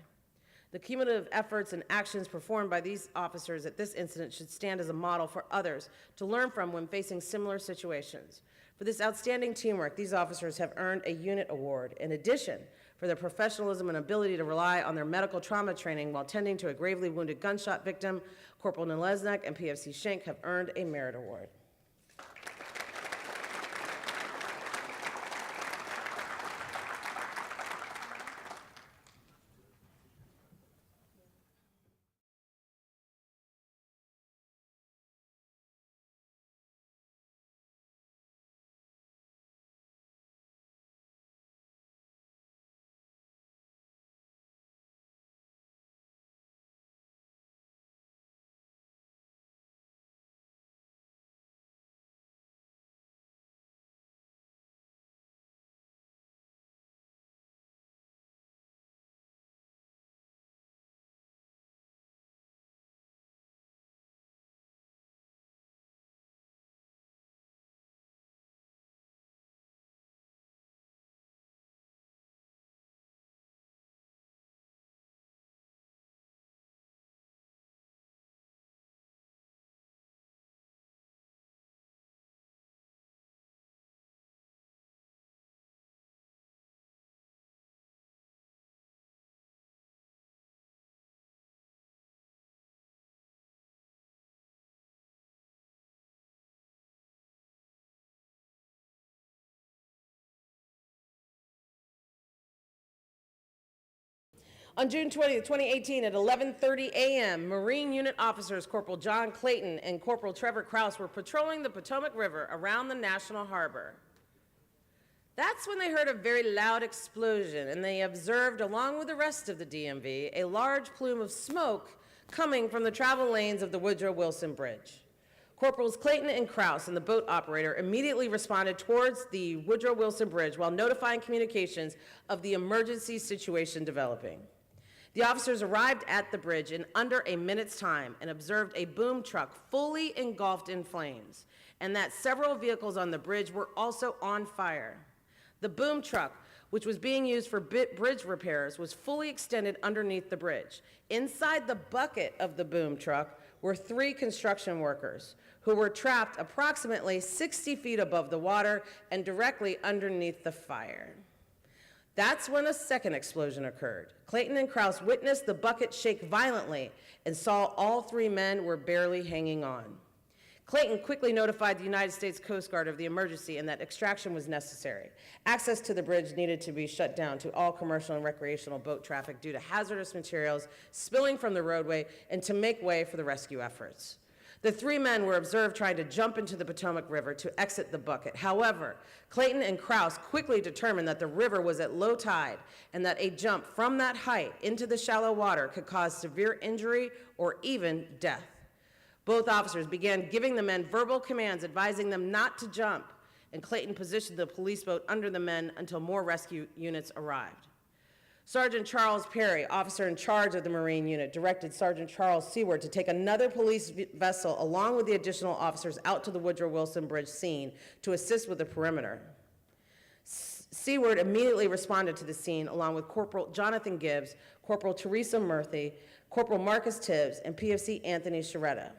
The cumulative efforts and actions performed by these officers at this incident should stand as a model for others to learn from when facing similar situations. For this outstanding teamwork, these officers have earned a unit award. In addition, for their professionalism and ability to rely on their medical trauma training while tending to a gravely wounded gunshot victim, Corporal Nalesnik and PFC Schenk have earned a merit award. On June 20th, 2018, at 11:30 a.m., Marine Unit officers Corporal John Clayton and Corporal Trevor Krause were patrolling the Potomac River around the National Harbor. That's when they heard a very loud explosion, and they observed, along with the rest of the DMV, a large plume of smoke coming from the travel lanes of the Woodrow Wilson Bridge. Corporals Clayton and Krause and the boat operator immediately responded towards the Woodrow Wilson Bridge while notifying communications of the emergency situation developing. The officers arrived at the bridge in under a minute's time and observed a boom truck fully engulfed in flames, and that several vehicles on the bridge were also on fire. The boom truck, which was being used for bridge repairs, was fully extended underneath the bridge. Inside the bucket of the boom truck were 3 construction workers who were trapped approximately 60 feet above the water and directly underneath the fire. That's when a second explosion occurred. Clayton and Krause witnessed the bucket shake violently and saw all 3 men were barely hanging on. Clayton quickly notified the United States Coast Guard of the emergency and that extraction was necessary. Access to the bridge needed to be shut down to all commercial and recreational boat traffic due to hazardous materials spilling from the roadway and to make way for the rescue efforts. The 3 men were observed trying to jump into the Potomac River to exit the bucket. However, Clayton and Krause quickly determined that the river was at low tide and that a jump from that height into the shallow water could cause severe injury or even death. Both officers began giving the men verbal commands advising them not to jump, and Clayton positioned the police boat under the men until more rescue units arrived. Sergeant Charles Perry, officer in charge of the Marine Unit, directed Sergeant Charles Seward to take another police vessel along with the additional officers out to the Woodrow Wilson Bridge scene to assist with the perimeter. Seward immediately responded to the scene along with Corporal Jonathan Gibbs, Corporal Teresa Murphy, Corporal Marcus Tibbs, and PFC Anthony Sharetta.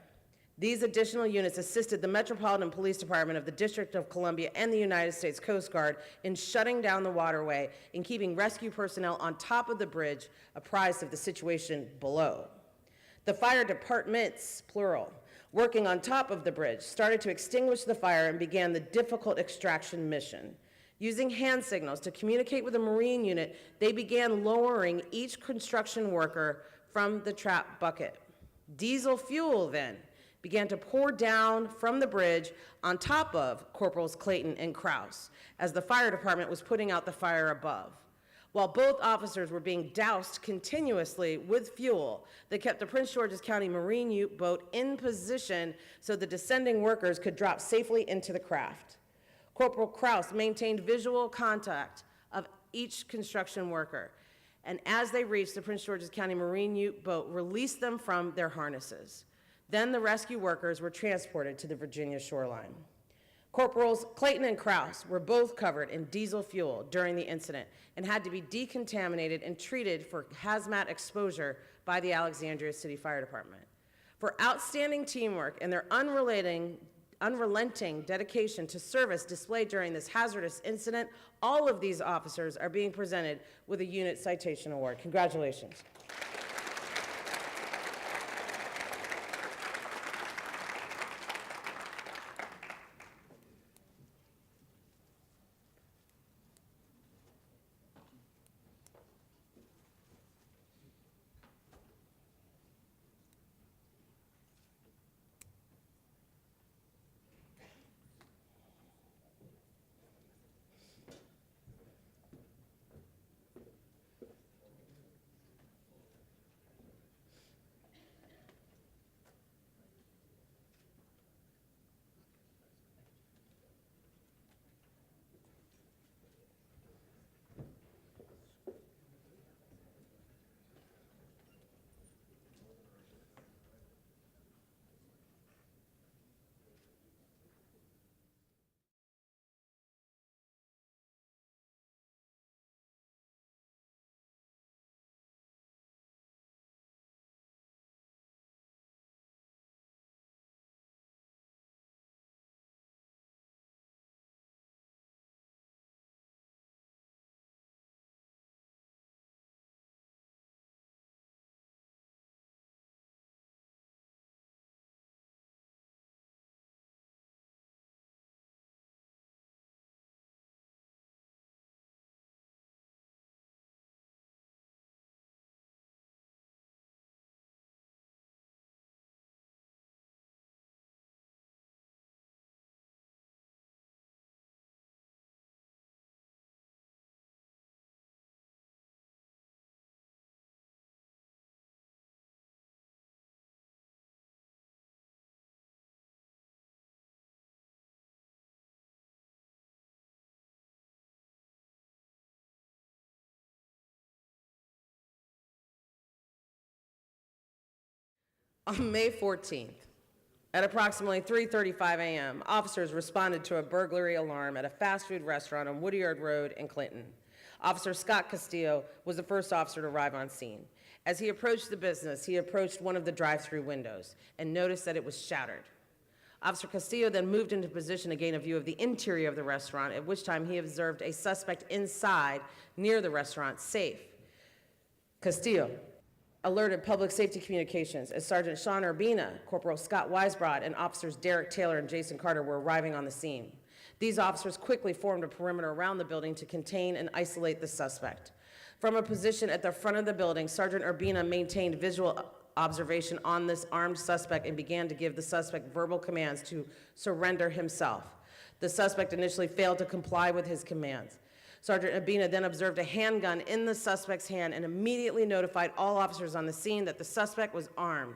These additional units assisted the Metropolitan Police Department of the District of Columbia and the United States Coast Guard in shutting down the waterway and keeping rescue personnel on top of the bridge apprised of the situation below. The fire departments, plural, working on top of the bridge, started to extinguish the fire and began the difficult extraction mission. Using hand signals to communicate with the Marine Unit, they began lowering each construction worker from the trap bucket. Diesel fuel then began to pour down from the bridge on top of Corporals Clayton and Krause as the fire department was putting out the fire above. While both officers were being doused continuously with fuel, they kept the Prince George's County Marine U-boat in position so the descending workers could drop safely into the craft. Corporal Krause maintained visual contact of each construction worker, and as they reached the Prince George's County Marine U-boat, released them from their harnesses. Then the rescue workers were transported to the Virginia shoreline. Corporals Clayton and Krause were both covered in diesel fuel during the incident and had to be decontaminated and treated for hazmat exposure by the Alexandria City Fire Department. For outstanding teamwork and their unrelenting dedication to service displayed during this hazardous incident, all of these officers are being presented with a Unit Citation Award. Congratulations. On May 14th, at approximately 3:35 a.m., officers responded to a burglary alarm at a fast food restaurant on Woodyard Road in Clinton. Officer Scott Castillo was the first officer to arrive on scene. As he approached the business, he approached one of the drive-through windows and noticed that it was shattered. Officer Castillo then moved into position to gain a view of the interior of the restaurant, at which time he observed a suspect inside near the restaurant safe. Castillo alerted Public Safety Communications as Sergeant Sean Urbina, Corporal Scott Weisbrod, and officers Derek Taylor and Jason Carter were arriving on the scene. These officers quickly formed a perimeter around the building to contain and isolate the suspect. From a position at the front of the building, Sergeant Urbina maintained visual observation on this armed suspect and began to give the suspect verbal commands to surrender himself. The suspect initially failed to comply with his commands. Sergeant Urbina then observed a handgun in the suspect's hand and immediately notified all officers on the scene that the suspect was armed.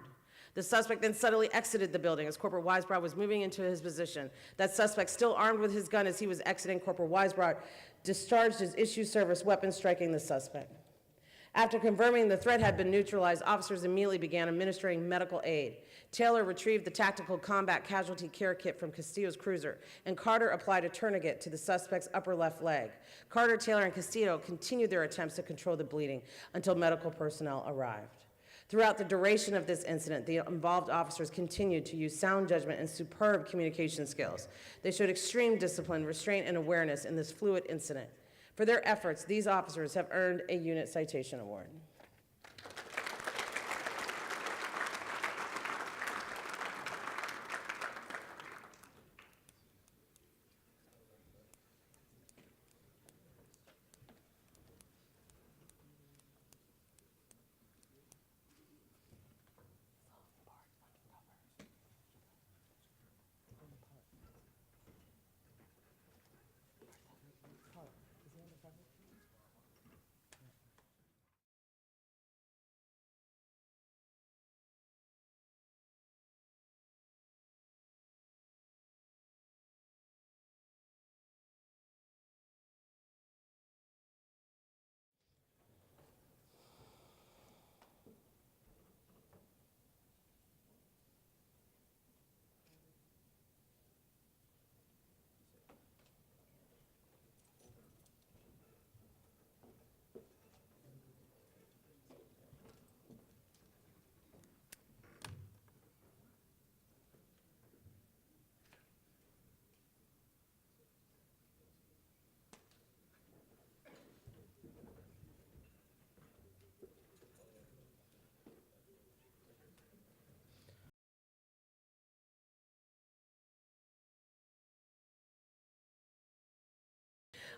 The suspect then suddenly exited the building as Corporal Weisbrod was moving into his position. That suspect, still armed with his gun as he was exiting, Corporal Weisbrod discharged his issue service weapon, striking the suspect. After confirming the threat had been neutralized, officers immediately began administering medical aid. Taylor retrieved the tactical combat casualty care kit from Castillo's cruiser, and Carter applied a tourniquet to the suspect's upper left leg. Carter, Taylor, and Castillo continued their attempts to control the bleeding until medical personnel arrived. Throughout the duration of this incident, the involved officers continued to use sound judgment and superb communication skills. They showed extreme discipline, restraint, and awareness in this fluid incident. For their efforts, these officers have earned a Unit Citation Award.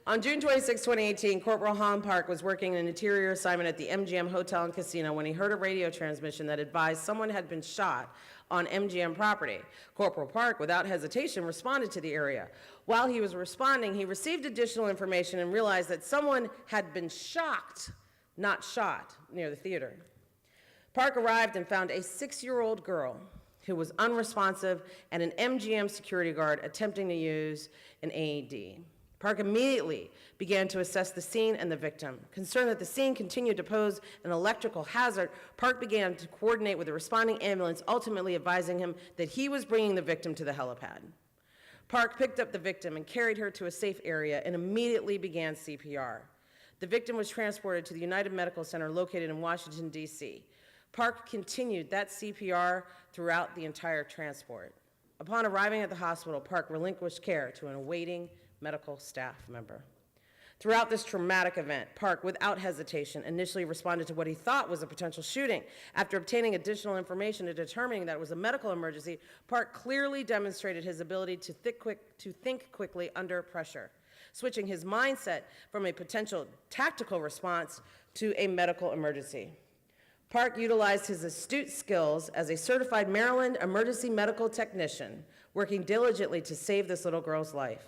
On June 26, 2018, Corporal Han Park was working an interior assignment at the MGM Hotel and Casino when he heard a radio transmission that advised someone had been shot on MGM property. Corporal Park, without hesitation, responded to the area. While he was responding, he received additional information and realized that someone had been shocked, not shot, near the theater. Park arrived and found a 6-year-old girl who was unresponsive and an MGM security guard attempting to use an AED. Park immediately began to assess the scene and the victim. Concerned that the scene continued to pose an electrical hazard, Park began to coordinate with the responding ambulance, ultimately advising him that he was bringing the victim to the helipad. Park picked up the victim and carried her to a safe area and immediately began CPR. The victim was transported to the United Medical Center located in Washington, D.C. Park continued that CPR throughout the entire transport. Upon arriving at the hospital, Park relinquished care to an awaiting medical staff member. Throughout this traumatic event, Park, without hesitation, initially responded to what he thought was a potential shooting. After obtaining additional information and determining that it was a medical emergency, Park clearly demonstrated his ability to think quickly under pressure, switching his mindset from a potential tactical response to a medical emergency. Park utilized his astute skills as a certified Maryland emergency medical technician, working diligently to save this little girl's life.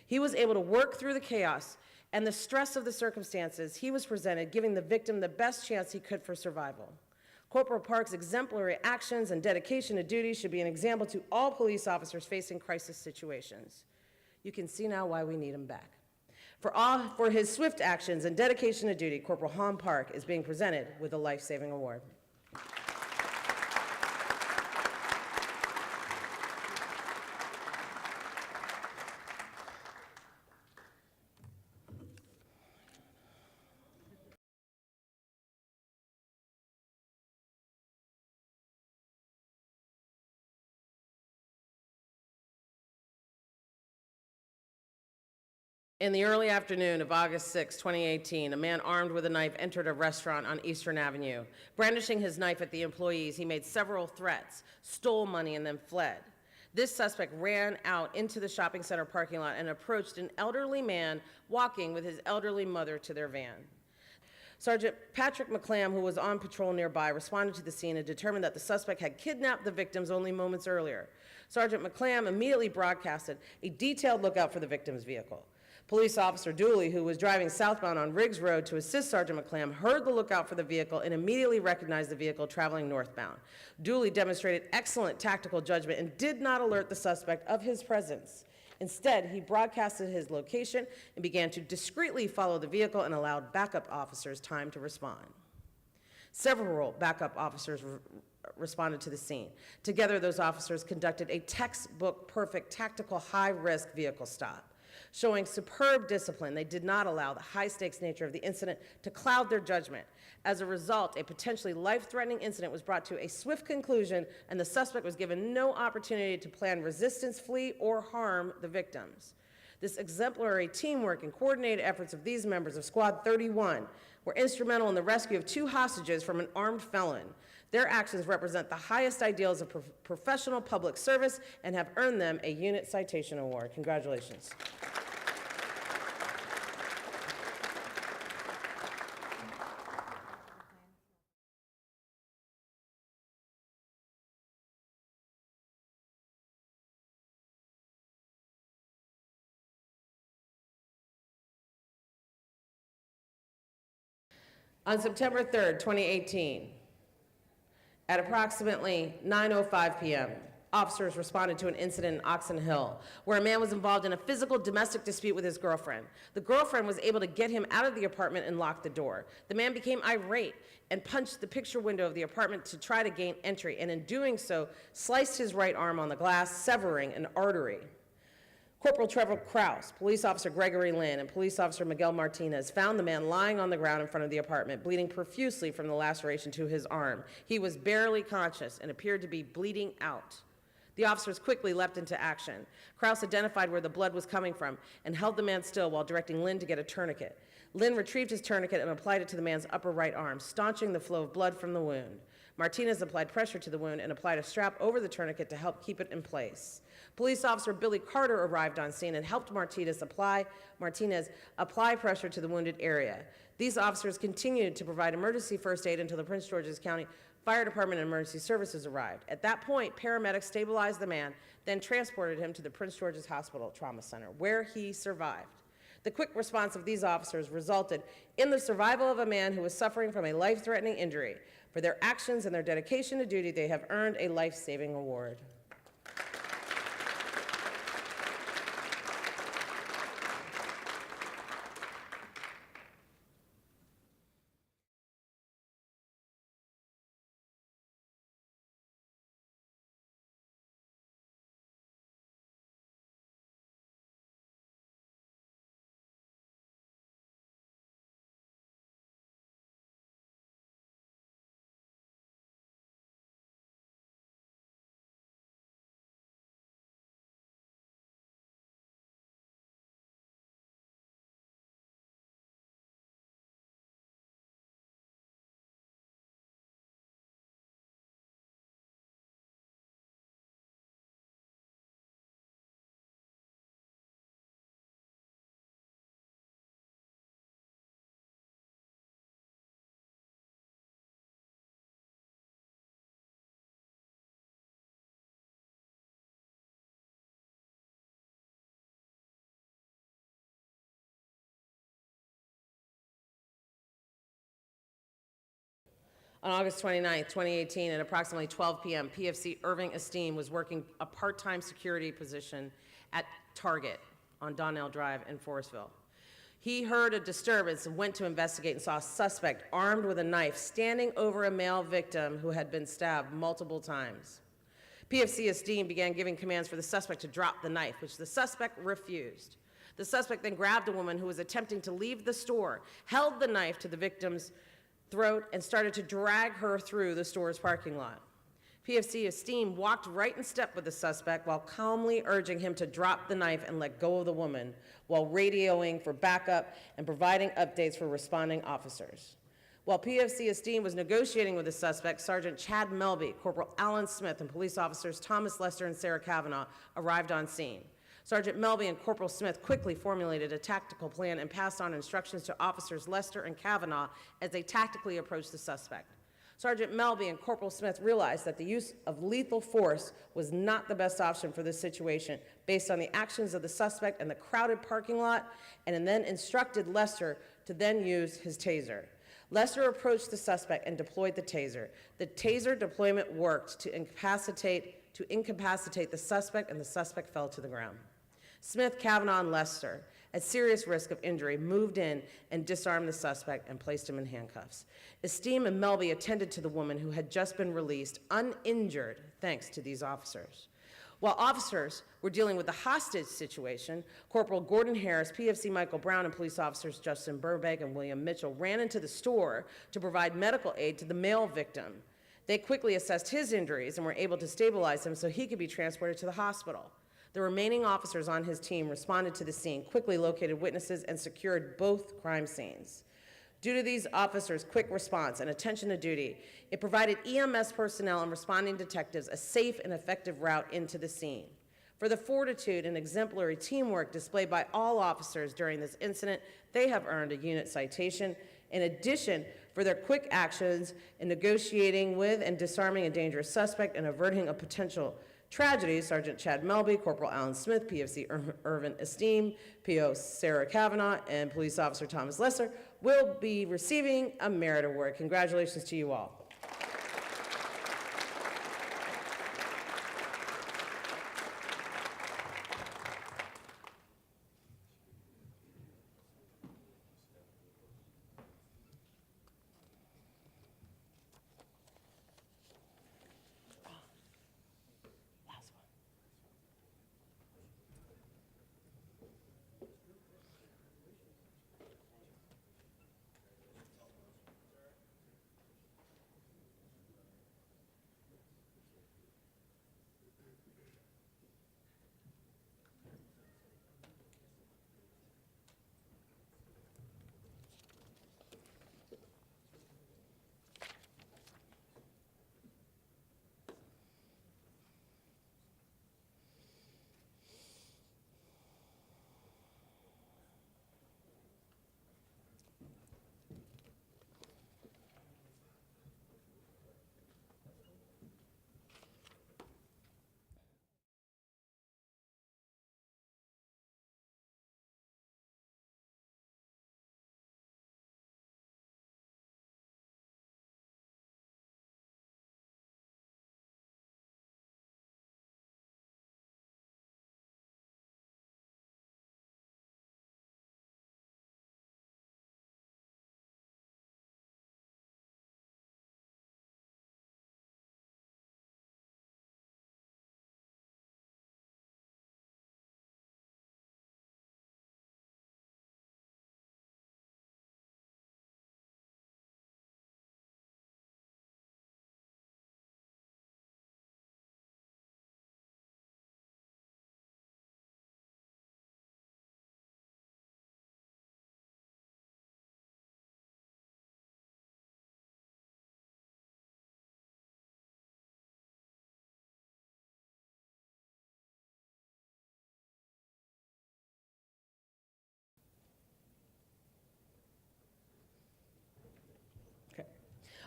He was able to work through the chaos and the stress of the circumstances he was presented, giving the victim the best chance he could for survival. Corporal Park's exemplary actions and dedication to duty should be an example to all police officers facing crisis situations. You can see now why we need him back. For his swift actions and dedication to duty, Corporal Han Park is being presented with a life-saving award. In the early afternoon of August 6, 2018, a man armed with a knife entered a restaurant on Eastern Avenue. Brandishing his knife at the employees, he made several threats, stole money, and then fled. This suspect ran out into the shopping center parking lot and approached an elderly man walking with his elderly mother to their van. Sergeant Patrick McClam, who was on patrol nearby, responded to the scene and determined that the suspect had kidnapped the victims only moments earlier. Sergeant McClam immediately broadcasted a detailed lookout for the victim's vehicle. Police officer Dooley, who was driving southbound on Riggs Road to assist Sergeant McClam, heard the lookout for the vehicle and immediately recognized the vehicle traveling northbound. Dooley demonstrated excellent tactical judgment and did not alert the suspect of his presence. Instead, he broadcasted his location and began to discreetly follow the vehicle and allowed backup officers time to respond. Several backup officers responded to the scene. Together, those officers conducted a textbook-perfect tactical high-risk vehicle stop. Showing superb discipline, they did not allow the high-stakes nature of the incident to cloud their judgment. As a result, a potentially life-threatening incident was brought to a swift conclusion, and the suspect was given no opportunity to plan resistance, flee, or harm the victims. This exemplary teamwork and coordinated efforts of these members of Squad 31 were instrumental in the rescue of 2 hostages from an armed felon. Their actions represent the highest ideals of professional public service and have earned them a Unit Citation Award. Congratulations. On September 3rd, 2018, at approximately 9:05 p.m., officers responded to an incident in Oxon Hill where a man was involved in a physical domestic dispute with his girlfriend. The girlfriend was able to get him out of the apartment and lock the door. The man became irate and punched the picture window of the apartment to try to gain entry, and in doing so, sliced his right arm on the glass, severing an artery. Corporal Trevor Krause, Police Officer Gregory Lynn, and Police Officer Miguel Martinez found the man lying on the ground in front of the apartment, bleeding profusely from the laceration to his arm. He was barely conscious and appeared to be bleeding out. The officers quickly leapt into action. Krause identified where the blood was coming from and held the man still while directing Lynn to get a tourniquet. Lynn retrieved his tourniquet and applied it to the man's upper right arm, staunching the flow of blood from the wound. Martinez applied pressure to the wound and applied a strap over the tourniquet to help keep it in place. Police Officer Billy Carter arrived on scene and helped Martinez apply pressure to the wounded area. These officers continued to provide emergency first aid until the Prince George's County Fire Department and Emergency Services arrived. At that point, paramedics stabilized the man, then transported him to the Prince George's Hospital Trauma Center, where he survived. The quick response of these officers resulted in the survival of a man who was suffering from a life-threatening injury. For their actions and their dedication to duty, they have earned a life-saving award. On August 29, 2018, at approximately 12 p.m., PFC Irving Esteem was working a part-time security position at Target on Donnell Drive in Forestville. He heard a disturbance and went to investigate and saw a suspect armed with a knife standing over a male victim who had been stabbed multiple times. PFC Esteem began giving commands for the suspect to drop the knife, which the suspect refused. The suspect then grabbed a woman who was attempting to leave the store, held the knife to the victim's throat, and started to drag her through the store's parking lot. PFC Esteem walked right in step with the suspect while calmly urging him to drop the knife and let go of the woman, while radioing for backup and providing updates for responding officers. While PFC Esteem was negotiating with the suspect, Sergeant Chad Melby, Corporal Alan Smith, and police officers Thomas Lester and Sarah Kavanaugh arrived on scene. Sergeant Melby and Corporal Smith quickly formulated a tactical plan and passed on instructions to officers Lester and Kavanaugh as they tactically approached the suspect. Sergeant Melby and Corporal Smith realized that the use of lethal force was not the best option for this situation based on the actions of the suspect in the crowded parking lot, and then instructed Lester to then use his taser. Lester approached the suspect and deployed the taser. The taser deployment worked to incapacitate the suspect, and the suspect fell to the ground. Smith, Kavanaugh, and Lester, at serious risk of injury, moved in and disarmed the suspect and placed him in handcuffs. Esteem and Melby attended to the woman who had just been released, uninjured, thanks to these officers. While officers were dealing with the hostage situation, Corporal Gordon Harris, PFC Michael Brown, and police officers Justin Burbank and William Mitchell ran into the store to provide medical aid to the male victim. They quickly assessed his injuries and were able to stabilize him so he could be transported to the hospital. The remaining officers on his team responded to the scene, quickly located witnesses, and secured both crime scenes. Due to these officers' quick response and attention to duty, it provided EMS personnel and responding detectives a safe and effective route into the scene. For the fortitude and exemplary teamwork displayed by all officers during this incident, they have earned a unit citation. In addition, for their quick actions in negotiating with and disarming a dangerous suspect and averting a potential tragedy, Sergeant Chad Melby, Corporal Alan Smith, PFC Irvin Esteem, PO Sarah Kavanaugh, and Police Officer Thomas Lesser will be receiving a merit award. Congratulations to you all.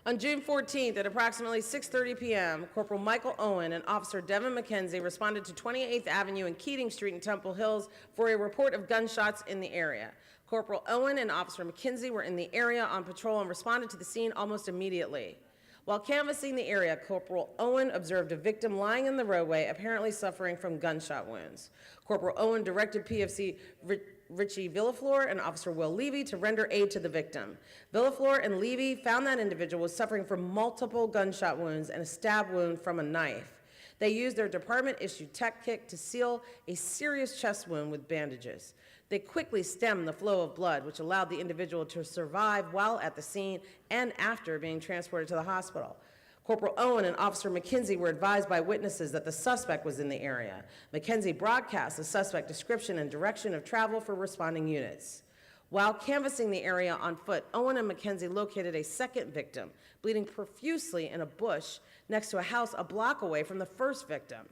On June 14th at approximately 6:30 p.m., Corporal Michael Owen and Officer Devin McKenzie responded to 28th Avenue and Keating Street in Temple Hills for a report of gunshots in the area. Corporal Owen and Officer McKenzie were in the area on patrol and responded to the scene almost immediately. While canvassing the area, Corporal Owen observed a victim lying in the roadway, apparently suffering from gunshot wounds. Corporal Owen directed PFC Richie Villaflor and Officer Will Levy to render aid to the victim. Villaflor and Levy found that individual was suffering from multiple gunshot wounds and a stab wound from a knife. They used their department-issued tech kit to seal a serious chest wound with bandages. They quickly stemmed the flow of blood, which allowed the individual to survive while at the scene and after being transported to the hospital. Corporal Owen and Officer McKenzie were advised by witnesses that the suspect was in the area. McKenzie broadcast the suspect description and direction of travel for responding units. While canvassing the area on foot, Owen and McKenzie located a second victim, bleeding profusely in a bush next to a house a block away from the first victim.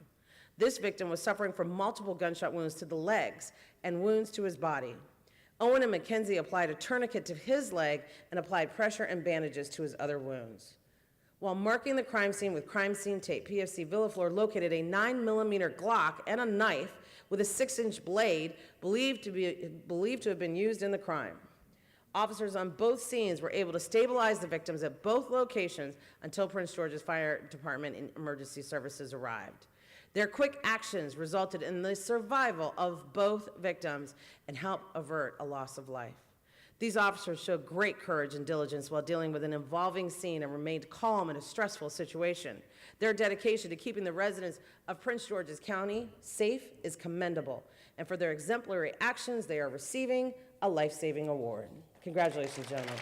This victim was suffering from multiple gunshot wounds to the legs and wounds to his body. Owen and McKenzie applied a tourniquet to his leg and applied pressure and bandages to his other wounds. While marking the crime scene with crime scene tape, PFC Villaflor located a 9mm Glock and a knife with a 6-inch blade believed to have been used in the crime. Officers on both scenes were able to stabilize the victims at both locations until Prince George's Fire Department and Emergency Services arrived. Their quick actions resulted in the survival of both victims and helped avert a loss of life. These officers showed great courage and diligence while dealing with an evolving scene and remained calm in a stressful situation. Their dedication to keeping the residents of Prince George's County safe is commendable, and for their exemplary actions, they are receiving a life-saving award. Congratulations, gentlemen.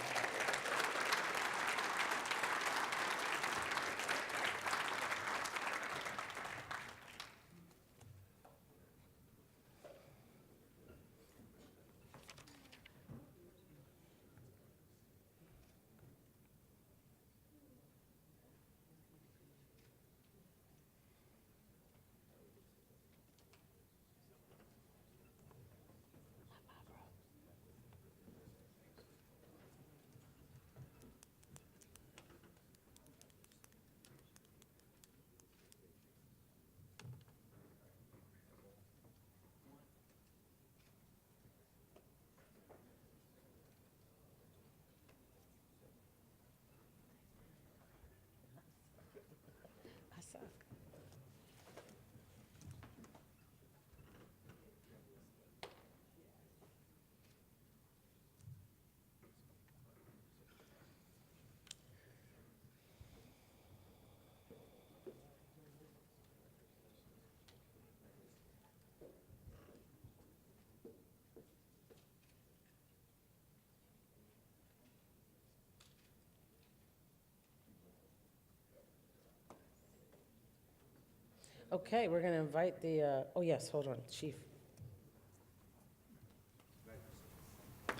Okay, we're going to invite the, oh yes, hold on, Chief.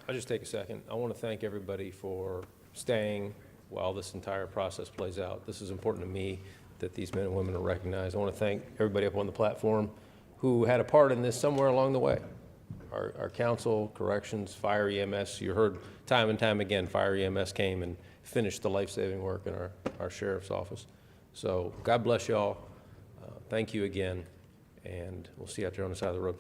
I'll just take a second. I want to thank everybody for staying while this entire process plays out. This is important to me that these men and women are recognized. I want to thank everybody up on the platform who had a part in this somewhere along the way. Our council, corrections, fire EMS, you heard time and time again, fire EMS came and finished the life-saving work in our sheriff's office. So God bless y'all. Thank you again, and we'll see you out there on the side of the road.